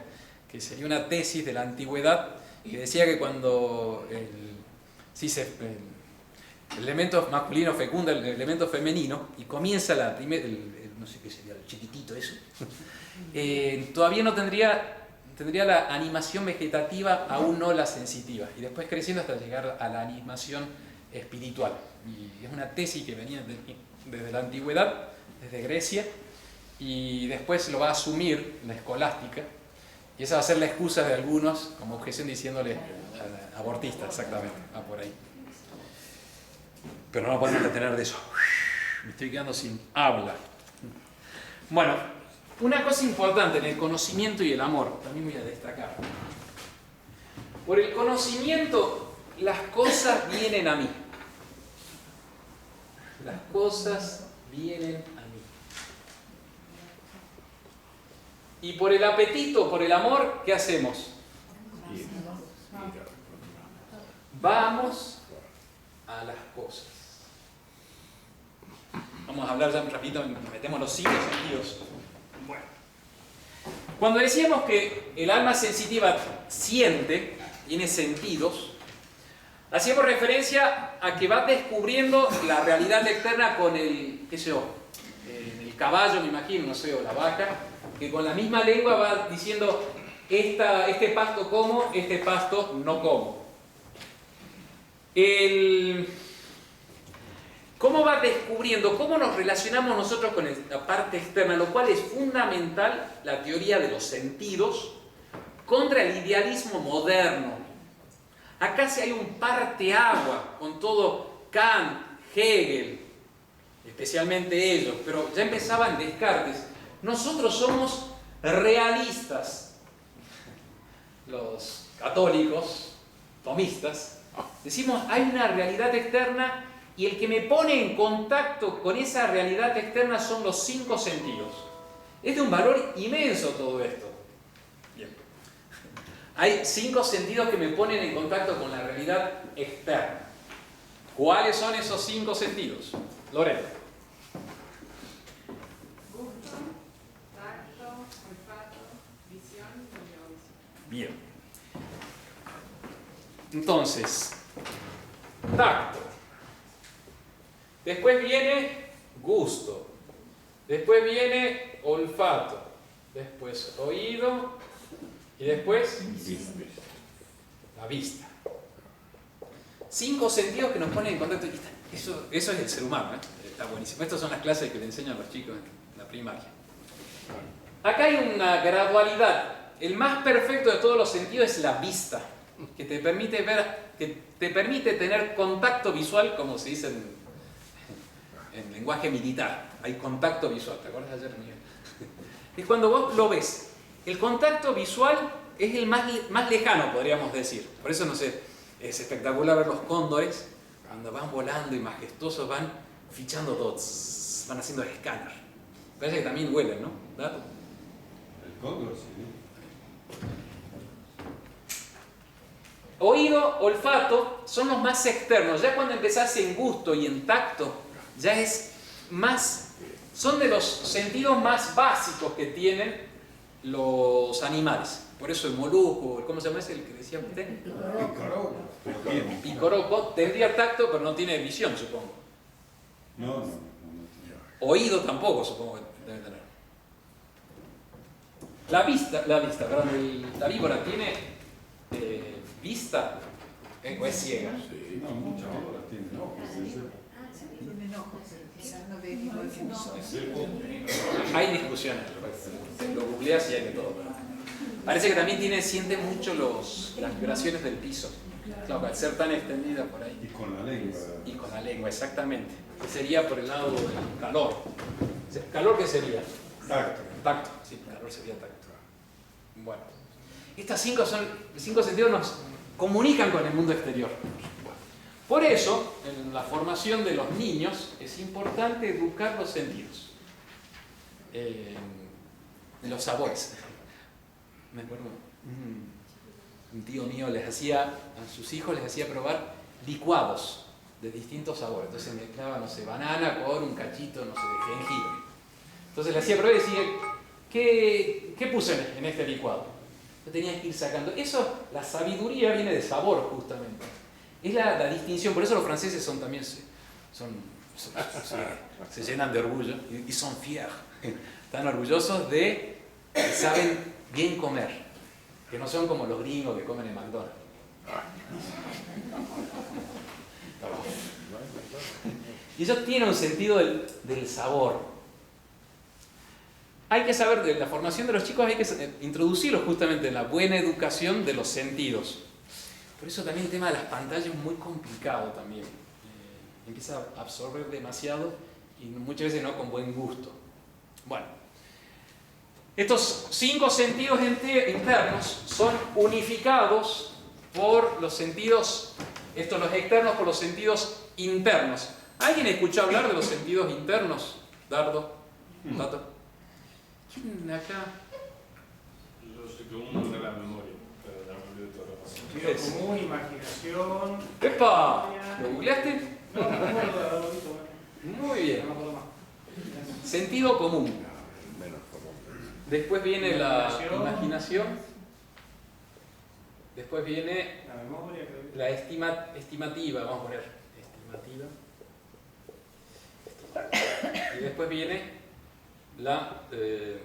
que sería una tesis de la antigüedad que decía que cuando el elemento masculino fecunda el elemento femenino y comienza la primera, no sé qué sería, el chiquitito eso, todavía no tendría la animación vegetativa, aún no la sensitiva, y después creciendo hasta llegar a la animación espiritual. Y es una tesis que venía desde la antigüedad, desde Grecia, y después lo va a asumir la escolástica, y esa va a ser la excusa de algunos como objeción diciéndole abortista, exactamente, va por ahí. Pero no podemos detener de eso. Me estoy quedando sin habla. Bueno, una cosa importante en el conocimiento y el amor, también voy a destacar. Por el conocimiento, las cosas vienen a mí. Las cosas vienen a mí. Y por el apetito, por el amor, ¿qué hacemos? Vamos a las cosas. Vamos a hablar ya un ratito, metemos los 5 sentidos. Bueno. Cuando decíamos que el alma sensitiva siente, tiene sentidos, hacíamos referencia a que va descubriendo la realidad externa con el, qué sé yo, el caballo, me imagino, no sé, o la vaca, que con la misma lengua va diciendo, este pasto como, este pasto no como. ¿Cómo va descubriendo? ¿Cómo nos relacionamos nosotros con la parte externa? Lo cual es fundamental, la teoría de los sentidos, contra el idealismo moderno. Acá sí hay un parteagua con todo Kant, Hegel, especialmente ellos, pero ya empezaban Descartes. Nosotros somos realistas. Los católicos, tomistas, decimos hay una realidad externa y el que me pone en contacto con esa realidad externa son los 5 sentidos. Es de un valor inmenso todo esto. Bien. Hay 5 sentidos que me ponen en contacto con la realidad externa. ¿Cuáles son esos 5 sentidos? Lorena. Gusto, tacto, olfato, visión y audición. Bien. Entonces, tacto. Después viene gusto. Después viene olfato. Después oído. Y después la vista. 5 sentidos que nos ponen en contacto. Eso es el ser humano, ¿eh? Está buenísimo. Estas son las clases que le enseñan a los chicos en la primaria. Acá hay una gradualidad. El más perfecto de todos los sentidos es la vista, que te permite ver, que te permite tener contacto visual, como se dice en lenguaje militar. Hay contacto visual, ¿te acuerdas ayer, Miguel? Es cuando vos lo ves. El contacto visual es el más lejano, podríamos decir. Por eso, no sé, es espectacular ver los cóndores, cuando van volando y majestuosos, van fichando todo, van haciendo escáner. Parece que también huelen, ¿no? ¿Dato? El cóndor, sí. Oído, olfato son los más externos. Ya cuando empezás en gusto y en tacto, ya es más, son de los sentidos más básicos que tienen los animales. Por eso el molusco, ¿cómo se llama ese? El que decía usted. Picoroco tendría tacto, pero no tiene visión, supongo. No. Oído tampoco, supongo que debe tener. La víbora tiene vista o es ciega. No, muchas horas tiene. Tienen ojos, pero quizás no ven igual que nosotros. Hay discusiones, lo googleas y hay de todo. Parece que siente mucho las vibraciones del piso. Claro, al ser tan extendida por ahí. Y con la lengua. Y con la lengua, exactamente. Que sería por el lado del calor. ¿Calor qué sería? Tacto. Tacto, sí, calor sería tacto. Bueno, estas 5 sentidos nos comunican con el mundo exterior. Por eso, en la formación de los niños, es importante educar los sentidos. De los sabores. Me acuerdo, un tío mío a sus hijos les hacía probar licuados de distintos sabores. Entonces mezclaba, no sé, banana con un cachito, no sé, de jengibre. Entonces le hacía probar y decía, ¿Qué puse en este licuado? Yo tenía que ir sacando. Eso, la sabiduría viene de sabor, justamente. Es la distinción, por eso los franceses son también, se llenan de orgullo y son fiers. Están orgullosos de que saben bien comer, que no son como los gringos que comen en McDonald's. Y ellos tienen un sentido del sabor. Hay que saber, de la formación de los chicos hay que introducirlos justamente en la buena educación de los sentidos. Por eso también el tema de las pantallas es muy complicado también. Empieza a absorber demasiado y muchas veces no con buen gusto. Bueno, estos 5 sentidos internos son unificados por los sentidos, los externos por los sentidos internos. ¿Alguien escuchó hablar de los sentidos internos? Dardo, Tato. ¿Quién acá? Yo sé que uno de la memoria, pero ya me olvidé toda la pasada. Sentido común, imaginación. ¡Epa! memoria. ¿Lo googleaste? No, me acuerdo de haberlo visto, bueno. Muy bien. No me acuerdo más. Sentido común. Después viene la imaginación. Después viene La memoria, creo que. la estimativa. Vamos a poner estimativa. Y después viene la memoria.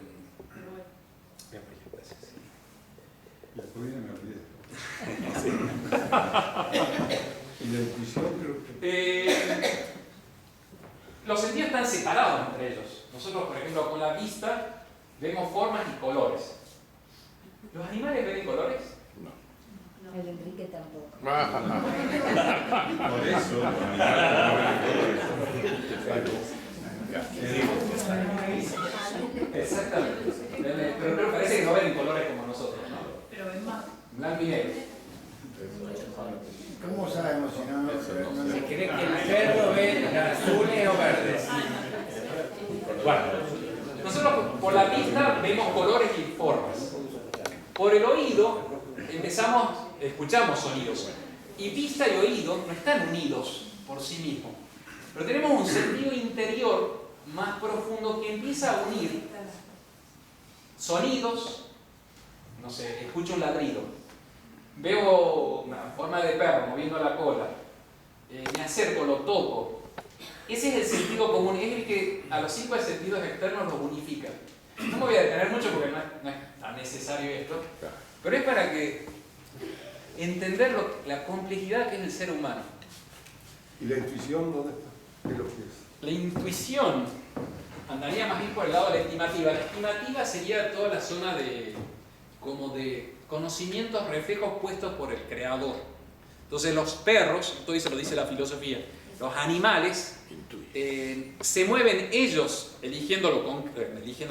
Gracias. Y después viene, me olvidé. Y la intuición creo que... Los sentidos están separados entre ellos. Nosotros, por ejemplo, con la vista vemos formas y colores. ¿Los animales ven colores? El Enrique tampoco. Por eso, Exactamente. Pero parece que no ven colores como nosotros, ¿no? Pero ven más. Blanco y negro. ¿Cómo sabemos si no? Se cree que el perro ve azules o verdes. Bueno, nosotros por la vista vemos colores y formas. Por el oído escuchamos sonidos. Y vista y oído no están unidos por sí mismos. Pero tenemos un sentido interior más profundo que empieza a unir sonidos. No sé, escucho un ladrido. Veo una forma de perro moviendo la cola. Me acerco, lo toco. Ese es el sentido común, es el que a los 5 sentidos externos los unifica. No me voy a detener mucho porque no es tan necesario esto, pero es para que entender la complejidad que es el ser humano. ¿Y la intuición dónde está? ¿Qué es lo que es? La intuición andaría más bien por el lado de la estimativa. La estimativa sería toda la zona de conocimientos, reflejos puestos por el creador. Entonces los perros, esto lo dice la filosofía, los animales se mueven ellos eligiendo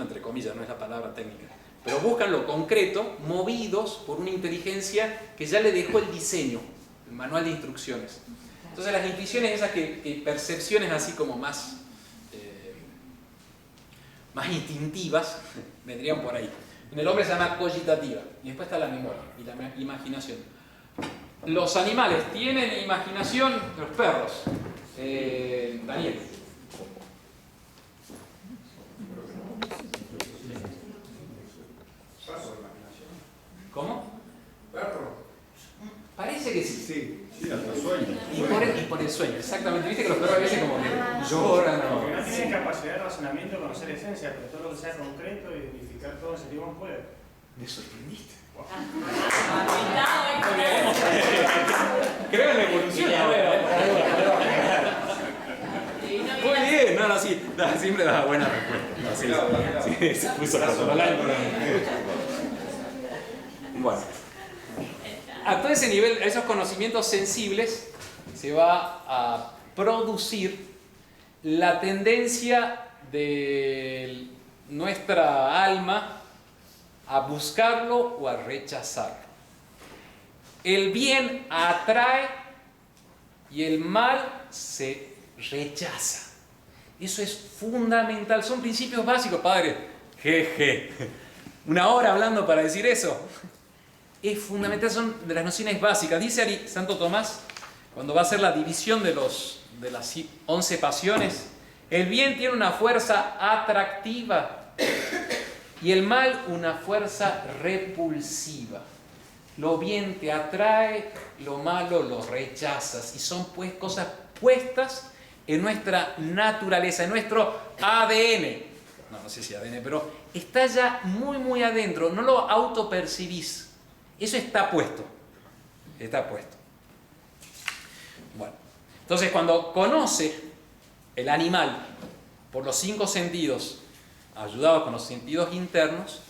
entre comillas, no es la palabra técnica, pero buscan lo concreto, movidos por una inteligencia que ya le dejó el diseño, el manual de instrucciones. Entonces las intuiciones, esas que percepciones así como más instintivas, vendrían por ahí. En el hombre se llama cogitativa, y después está la memoria y la imaginación. Los animales tienen imaginación, los perros. Daniel. ¿Cómo? Perro. Parece que sí. Sí, hasta sueño. Y por el sueño, exactamente. Viste que los perros a veces como que lloran o... Porque no tienen capacidad de razonamiento de conocer esencia, pero todo lo que sea concreto y identificar todo en sentido común puede. Me sorprendiste. Cuidado, Creo en la evolución. Muy bien, no, sí, siempre da buena respuesta. Sí, se puso bueno, a todo ese nivel, a esos conocimientos sensibles, se va a producir la tendencia de nuestra alma a buscarlo o a rechazarlo. El bien atrae y el mal se rechaza. Eso es fundamental, son principios básicos, padre. Jeje. Una hora hablando para decir eso. Es fundamental, son de las nociones básicas. Dice Santo Tomás, cuando va a hacer la división de las 11 pasiones, el bien tiene una fuerza atractiva Y el mal, una fuerza repulsiva. Lo bien te atrae, lo malo lo rechazas. Y son pues cosas puestas en nuestra naturaleza, en nuestro ADN. No sé si ADN, pero está ya muy, muy adentro. No lo autopercibís. Eso está puesto. Está puesto. Bueno, entonces cuando conoce el animal por los 5 sentidos, ayudado con los sentidos internos,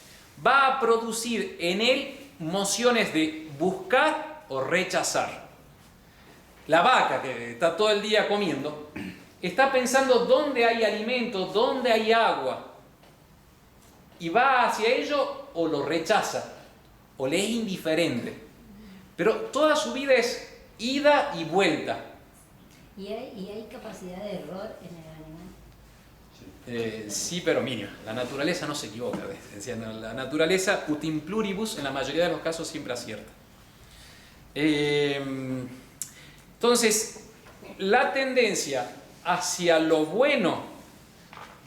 va a producir en él mociones de buscar o rechazar. La vaca que está todo el día comiendo, está pensando dónde hay alimento, dónde hay agua, y va hacia ello o lo rechaza, o le es indiferente. Pero toda su vida es ida y vuelta. ¿Y hay capacidad de error en el animal? Sí, pero mínima. La naturaleza no se equivoca. La naturaleza, utim pluribus, en la mayoría de los casos siempre acierta. Entonces, la tendencia hacia lo bueno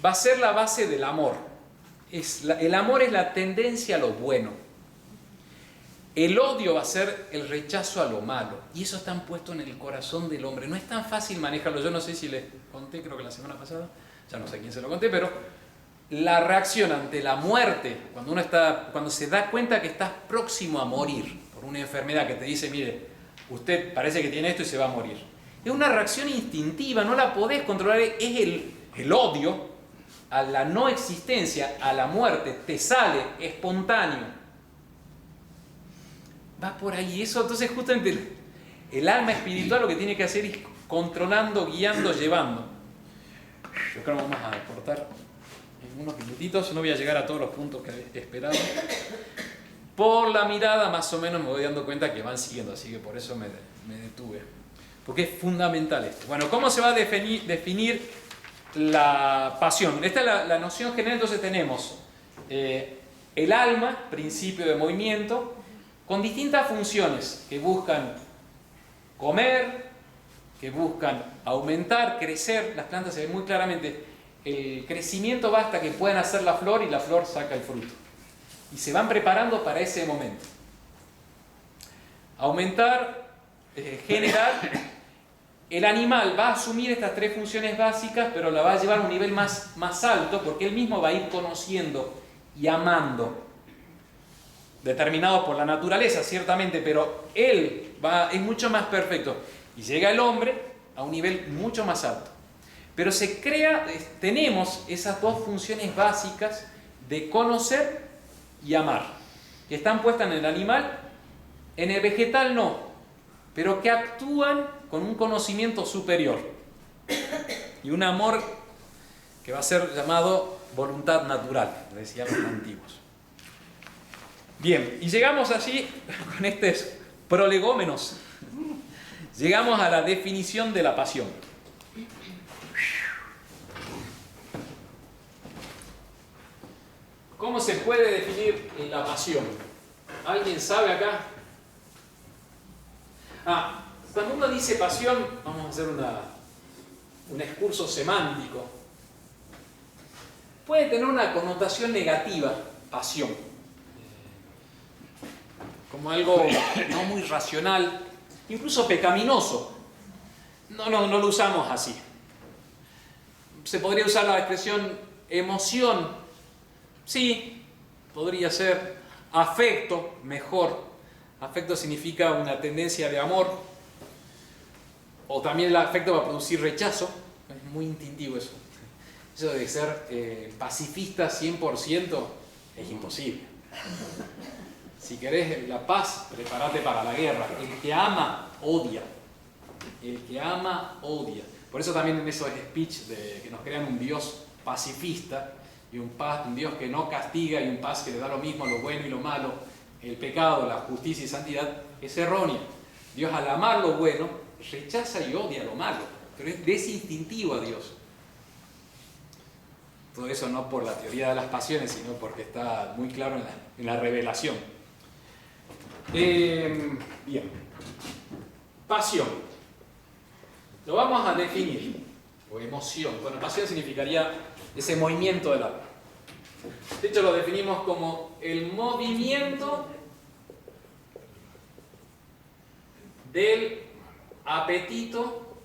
va a ser la base del amor. El amor es la tendencia a lo bueno. El odio va a ser el rechazo a lo malo. Y eso está puesto en el corazón del hombre. No es tan fácil manejarlo. Yo no sé si les conté, creo que la semana pasada, ya no sé a quién se lo conté, pero la reacción ante la muerte, cuando se da cuenta que estás próximo a morir por una enfermedad que te dice, mire, usted parece que tiene esto y se va a morir. Es una reacción instintiva, no la podés controlar. Es el odio a la no existencia, a la muerte, te sale espontáneo. Va por ahí. Eso, entonces, justamente el alma espiritual lo que tiene que hacer es controlando, guiando, llevando. Yo creo que vamos a cortar en unos minutitos. No voy a llegar a todos los puntos que esperaba. Por la mirada, más o menos, me voy dando cuenta que van siguiendo. Así que por eso me detuve. Porque es fundamental esto. Bueno, ¿cómo se va a definir la pasión? Esta es la noción general. Entonces tenemos el alma, principio de movimiento, con distintas funciones que buscan comer, que buscan aumentar, crecer. Las plantas se ven muy claramente. El crecimiento va hasta que puedan hacer la flor y la flor saca el fruto. Y se van preparando para ese momento. Aumentar, generar. El animal va a asumir estas 3 funciones básicas, pero la va a llevar a un nivel más alto, porque él mismo va a ir conociendo y amando. Determinado por la naturaleza, ciertamente, pero él es mucho más perfecto. Y llega el hombre a un nivel mucho más alto. Pero tenemos esas 2 funciones básicas de conocer y amar, que están puestas en el animal. En el vegetal no, pero que actúan con un conocimiento superior y un amor que va a ser llamado voluntad natural, decían los antiguos. Bien, y llegamos así, con estos prolegómenos, llegamos a la definición de la pasión. ¿Cómo se puede definir la pasión? ¿Alguien sabe acá? Cuando uno dice pasión, vamos a hacer un excurso semántico. Puede tener una connotación negativa, pasión. Como algo no muy racional, incluso pecaminoso. No lo usamos así. Se podría usar la expresión emoción. Sí, podría ser afecto, mejor. Afecto significa una tendencia de amor. O también el afecto va a producir rechazo. Es muy instintivo eso. Eso de ser pacifista 100% es imposible. Si querés la paz, prepárate para la guerra. El que ama, odia. El que ama, odia. Por eso también en esos speech que nos crean un Dios pacifista y un Dios que no castiga y un paz que le da lo mismo, lo bueno y lo malo, el pecado, la justicia y santidad, es errónea. Dios, al amar lo bueno, rechaza y odia lo malo. Pero es instintivo a Dios. Todo eso no por la teoría de las pasiones, sino porque está muy claro en la revelación. Bien. Pasión. Lo vamos a definir. O emoción. Bueno, pasión significaría ese movimiento del alma. De hecho, lo definimos como el movimiento del apetito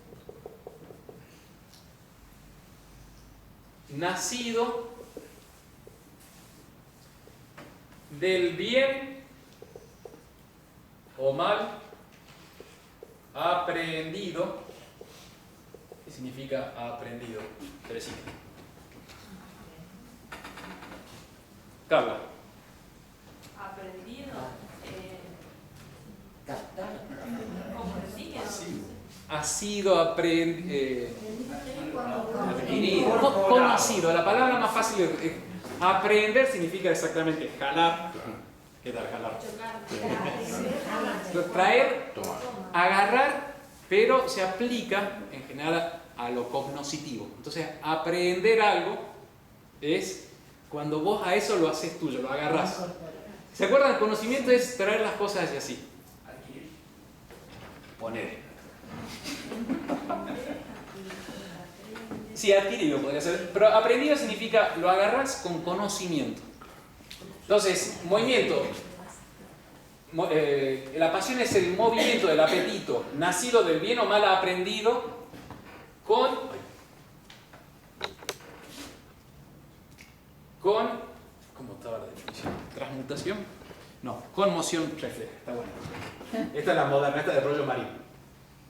nacido del bien o mal aprehendido. ¿Qué significa aprendido? Teresita. Carla. Aprendido. Ha sido aprendido. Cuando- Conocido. La palabra más fácil es aprender, significa exactamente jalar. ¿Qué tal jalar? Traer, agarrar, pero se aplica en general a lo cognoscitivo. Entonces, aprender algo es cuando vos a eso lo haces tuyo, lo agarrás. ¿Se acuerdan? El conocimiento es traer las cosas hacia así. Poner. Sí, adquirido podría ser, pero aprendido significa lo agarras con conocimiento. Entonces, movimiento. La pasión es el movimiento del apetito, nacido del bien o mal aprendido, con ¿cómo estaba la definición? ¿Transmutación? No, conmoción refleja, está bueno. Esta es la moderna, esta de Rollo Marín,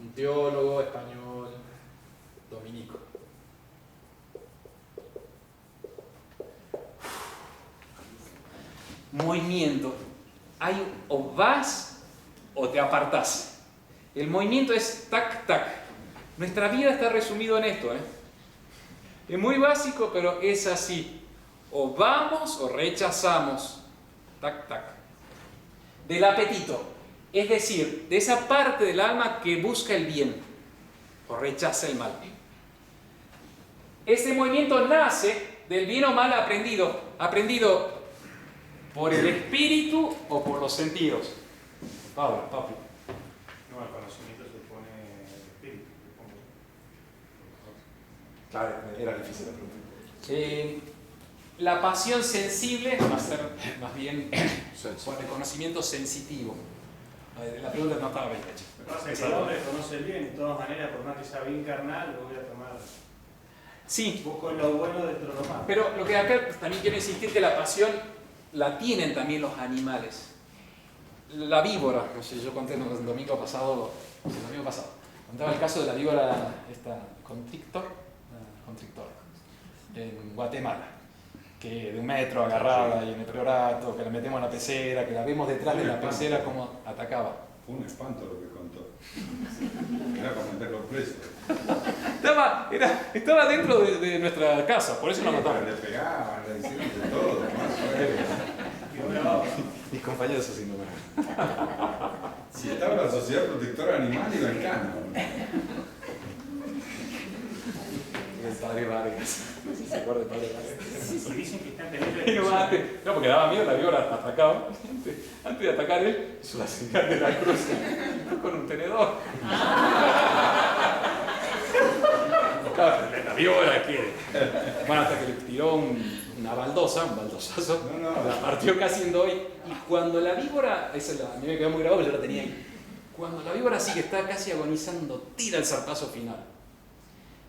un teólogo español dominico. Movimiento. Hay o vas o te apartás. El movimiento es tac, tac. Nuestra vida está resumido en esto. Es muy básico, pero es así. O vamos o rechazamos. Tac, tac. Del apetito. Es decir, de esa parte del alma que busca el bien o rechaza el mal. Ese movimiento nace del bien o mal aprendido. Aprendido por el espíritu o por los sentidos. Pablo, papi. No, el conocimiento supone el espíritu. Claro, era difícil la pregunta. La pasión sensible va a ser más bien por el conocimiento sensitivo. La pregunta no estaba bien hecha. Lo que pasa es que el hombre conoce el bien, de todas maneras, por más que sea bien carnal, lo voy a tomar. Sí, Busco lo bueno dentro de lo malo. pero lo que acá también quiero insistir que la pasión la tienen también los animales. La víbora, no sé, yo conté el domingo pasado, contaba el caso de la víbora esta constrictor en Guatemala, que de 1 metro agarrada y en el priorato, que la metemos en la pecera, que la vemos detrás de la pecera como atacaba. Fue un espanto lo que contó. Era para meterlo preso. Estaba dentro de nuestra casa, por eso la mataron. Le pegaban, le hicieron de todo. Mis compañeros así no me... Si estaba la Sociedad Protectora Animal y Bancana. El padre Vargas. No sé si se acuerda del padre Vargas. Y dicen que está en peligro de extinción. No, porque daba miedo, la víbora atacaba. Antes de atacar él, hizo la señal de la cruz con un tenedor. Claro, la víbora quiere. Bueno, hasta que le tiró una baldosa, un baldosazo, la partió casi en dos. Y cuando la víbora, a mí me quedó muy grabado, pero yo la tenía ahí. Cuando la víbora sí que está casi agonizando, tira el zarpazo final.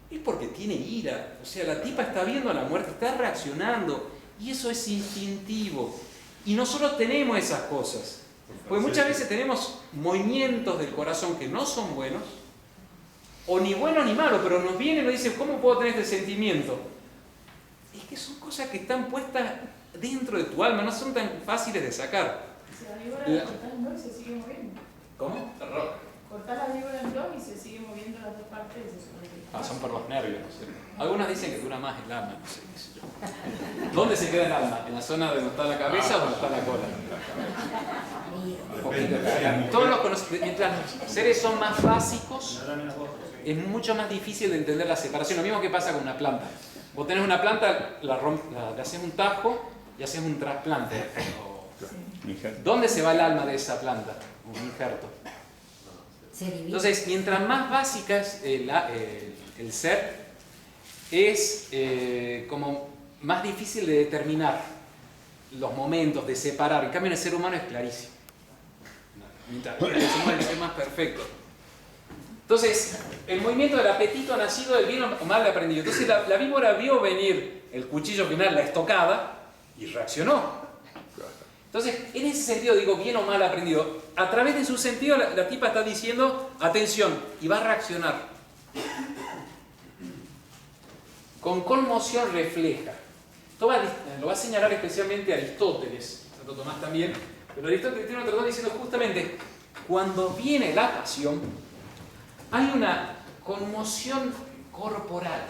Es porque tiene ira. O sea, la tipa está viendo a la muerte, está reaccionando. Y eso es instintivo. Y nosotros tenemos esas cosas. Porque muchas veces tenemos movimientos del corazón que no son buenos, o ni bueno ni malo, pero nos vienen y nos dicen, ¿cómo puedo tener este sentimiento? Es que son cosas que están puestas dentro de tu alma, no son tan fáciles de sacar. Si la víbora la cortás en dos y se sigue moviendo. ¿Cómo? Cortás la víbora en dos y se sigue moviendo las dos partes y se supone que... Son por los nervios, no sé. Algunas dicen que dura más el alma, no sé qué sé yo. ¿Dónde se queda el alma? ¿En la zona de donde está la cabeza o donde está la cola? Todos los mientras los seres son más básicos, es mucho más difícil de entender la separación. Lo mismo que pasa con una planta. Vos tenés una planta, le haces un tajo y haces un trasplante. ¿Dónde se va el alma de esa planta? Un injerto. Entonces, mientras más básica es el ser, es como más difícil de determinar los momentos, de separar. En cambio, en el ser humano es clarísimo. El ser más perfecto. Entonces, el movimiento del apetito ha nacido del bien o mal aprendido. Entonces, la víbora vio venir el cuchillo final, la estocada, y reaccionó. Entonces, en ese sentido, digo, bien o mal aprendido. A través de su sentido, la tipa está diciendo, atención, y va a reaccionar. Con conmoción refleja. Esto lo va a señalar especialmente Aristóteles, Santo Tomás también, pero Aristóteles tiene un tratado diciendo justamente, cuando viene la pasión, hay una conmoción corporal.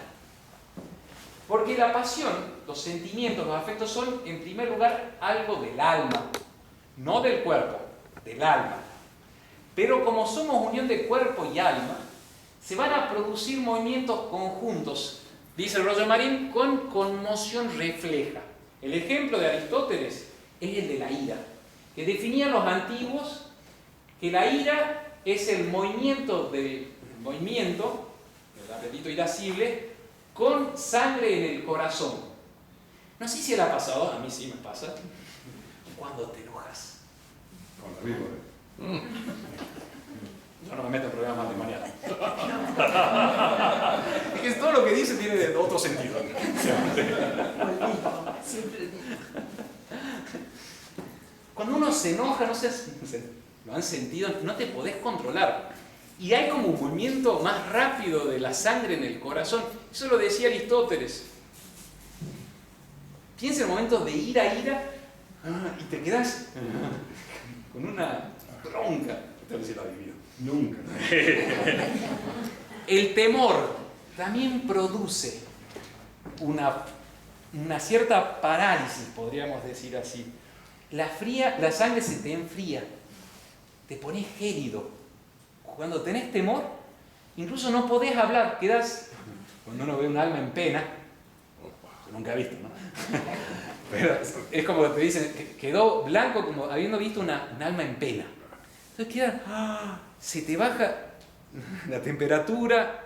Porque la pasión, los sentimientos, los afectos son, en primer lugar, algo del alma, no del cuerpo, del alma. Pero como somos unión de cuerpo y alma, se van a producir movimientos conjuntos, dice Roger Marín, con conmoción refleja. El ejemplo de Aristóteles es el de la ira, que definían los antiguos que la ira es el movimiento del apetito irascible, con sangre en el corazón. No sé si le ha pasado, a mí sí me pasa, cuando te enojas. Con la víbora. Yo no me meto en problemas matrimoniales. Es que todo lo que dice tiene otro sentido. Siempre. Cuando uno se enoja, no sé, lo han sentido, no te podés controlar. Y hay como un movimiento más rápido de la sangre en el corazón. Eso lo decía Aristóteles. Piensa en momentos de ira y te quedas con una bronca. Usted sí lo ha vivido. Nunca. El temor también produce una cierta parálisis, podríamos decir así. La sangre se te enfría, te pones gélido. Cuando tenés temor, incluso no podés hablar, quedás, cuando uno ve un alma en pena, yo nunca he visto, ¿no? Pero es como que te dicen, quedó blanco como habiendo visto un alma en pena. Entonces queda, se te baja la temperatura,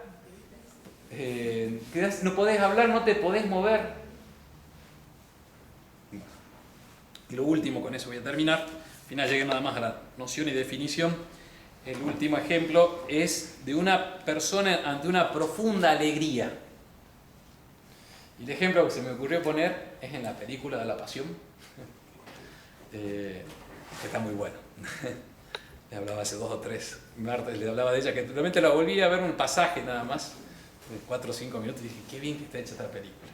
no podés hablar, no te podés mover. Y lo último, con eso voy a terminar, al final llegué nada más a la noción y definición. El último ejemplo es de una persona ante una profunda alegría. Y el ejemplo que se me ocurrió poner es en la película de La Pasión, que está muy bueno. Le hablaba hace 2 o 3 martes, le hablaba de ella, que realmente la volví a ver un pasaje nada más, de 4 o 5 minutos, y dije, qué bien que está hecha esta película.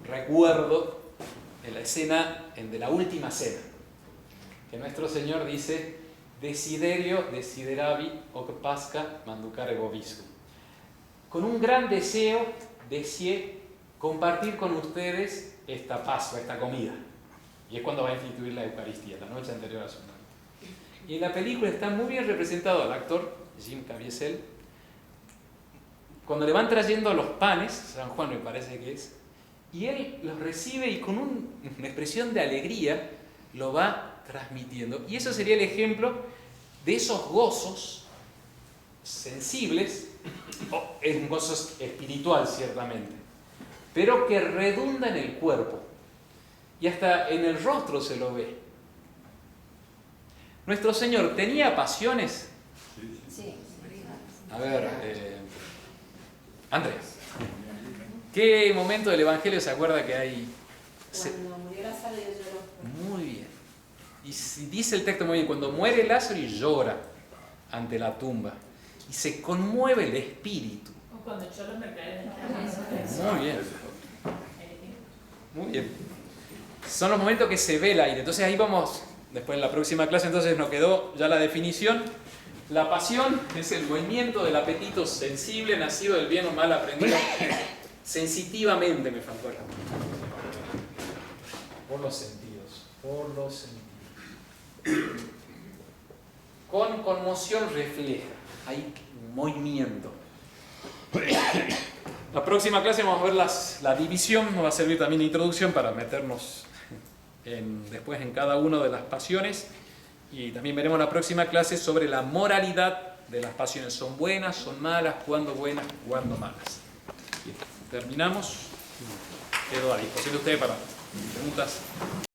Recuerdo la escena de la última cena, que nuestro Señor dice, desiderio desideravi hoc pasca manducare vobiscum. Con un gran deseo deseé compartir con ustedes esta Pascua, esta comida. Y es cuando va a instituir la Eucaristía, la noche anterior a su muerte. Y en la película está muy bien representado el actor, Jim Caviezel, cuando le van trayendo los panes, San Juan me parece que es, y él los recibe y con una expresión de alegría lo va transmitiendo. Y eso sería el ejemplo de esos gozos sensibles, es un gozo espiritual ciertamente, pero que redunda en el cuerpo y hasta en el rostro se lo ve. Nuestro Señor tenía pasiones. Sí. A ver, Andrés, ¿qué momento del Evangelio se acuerda que hay? Cuando murió Lázaro y lloró. Muy bien. Y dice el texto muy bien, cuando muere Lázaro y llora ante la tumba y se conmueve el espíritu. O cuando yo los mercaderes en la casa. Muy bien. Muy bien. Son los momentos que se ve el aire. Entonces ahí vamos, después en la próxima clase, entonces nos quedó ya la definición. La pasión es el movimiento del apetito sensible, nacido del bien o mal aprendido. Sensitivamente me faltó acá. Por los sentidos. Por los sentidos. Con conmoción refleja. Hay movimiento. La próxima clase vamos a ver la división. Nos va a servir también de introducción para meternos después en cada una de las pasiones. Y también veremos la próxima clase sobre la moralidad de las pasiones. ¿Son buenas, son malas? ¿Cuándo buenas, cuándo malas? Bien. terminamos. Quedo a disposición de ustedes para preguntas.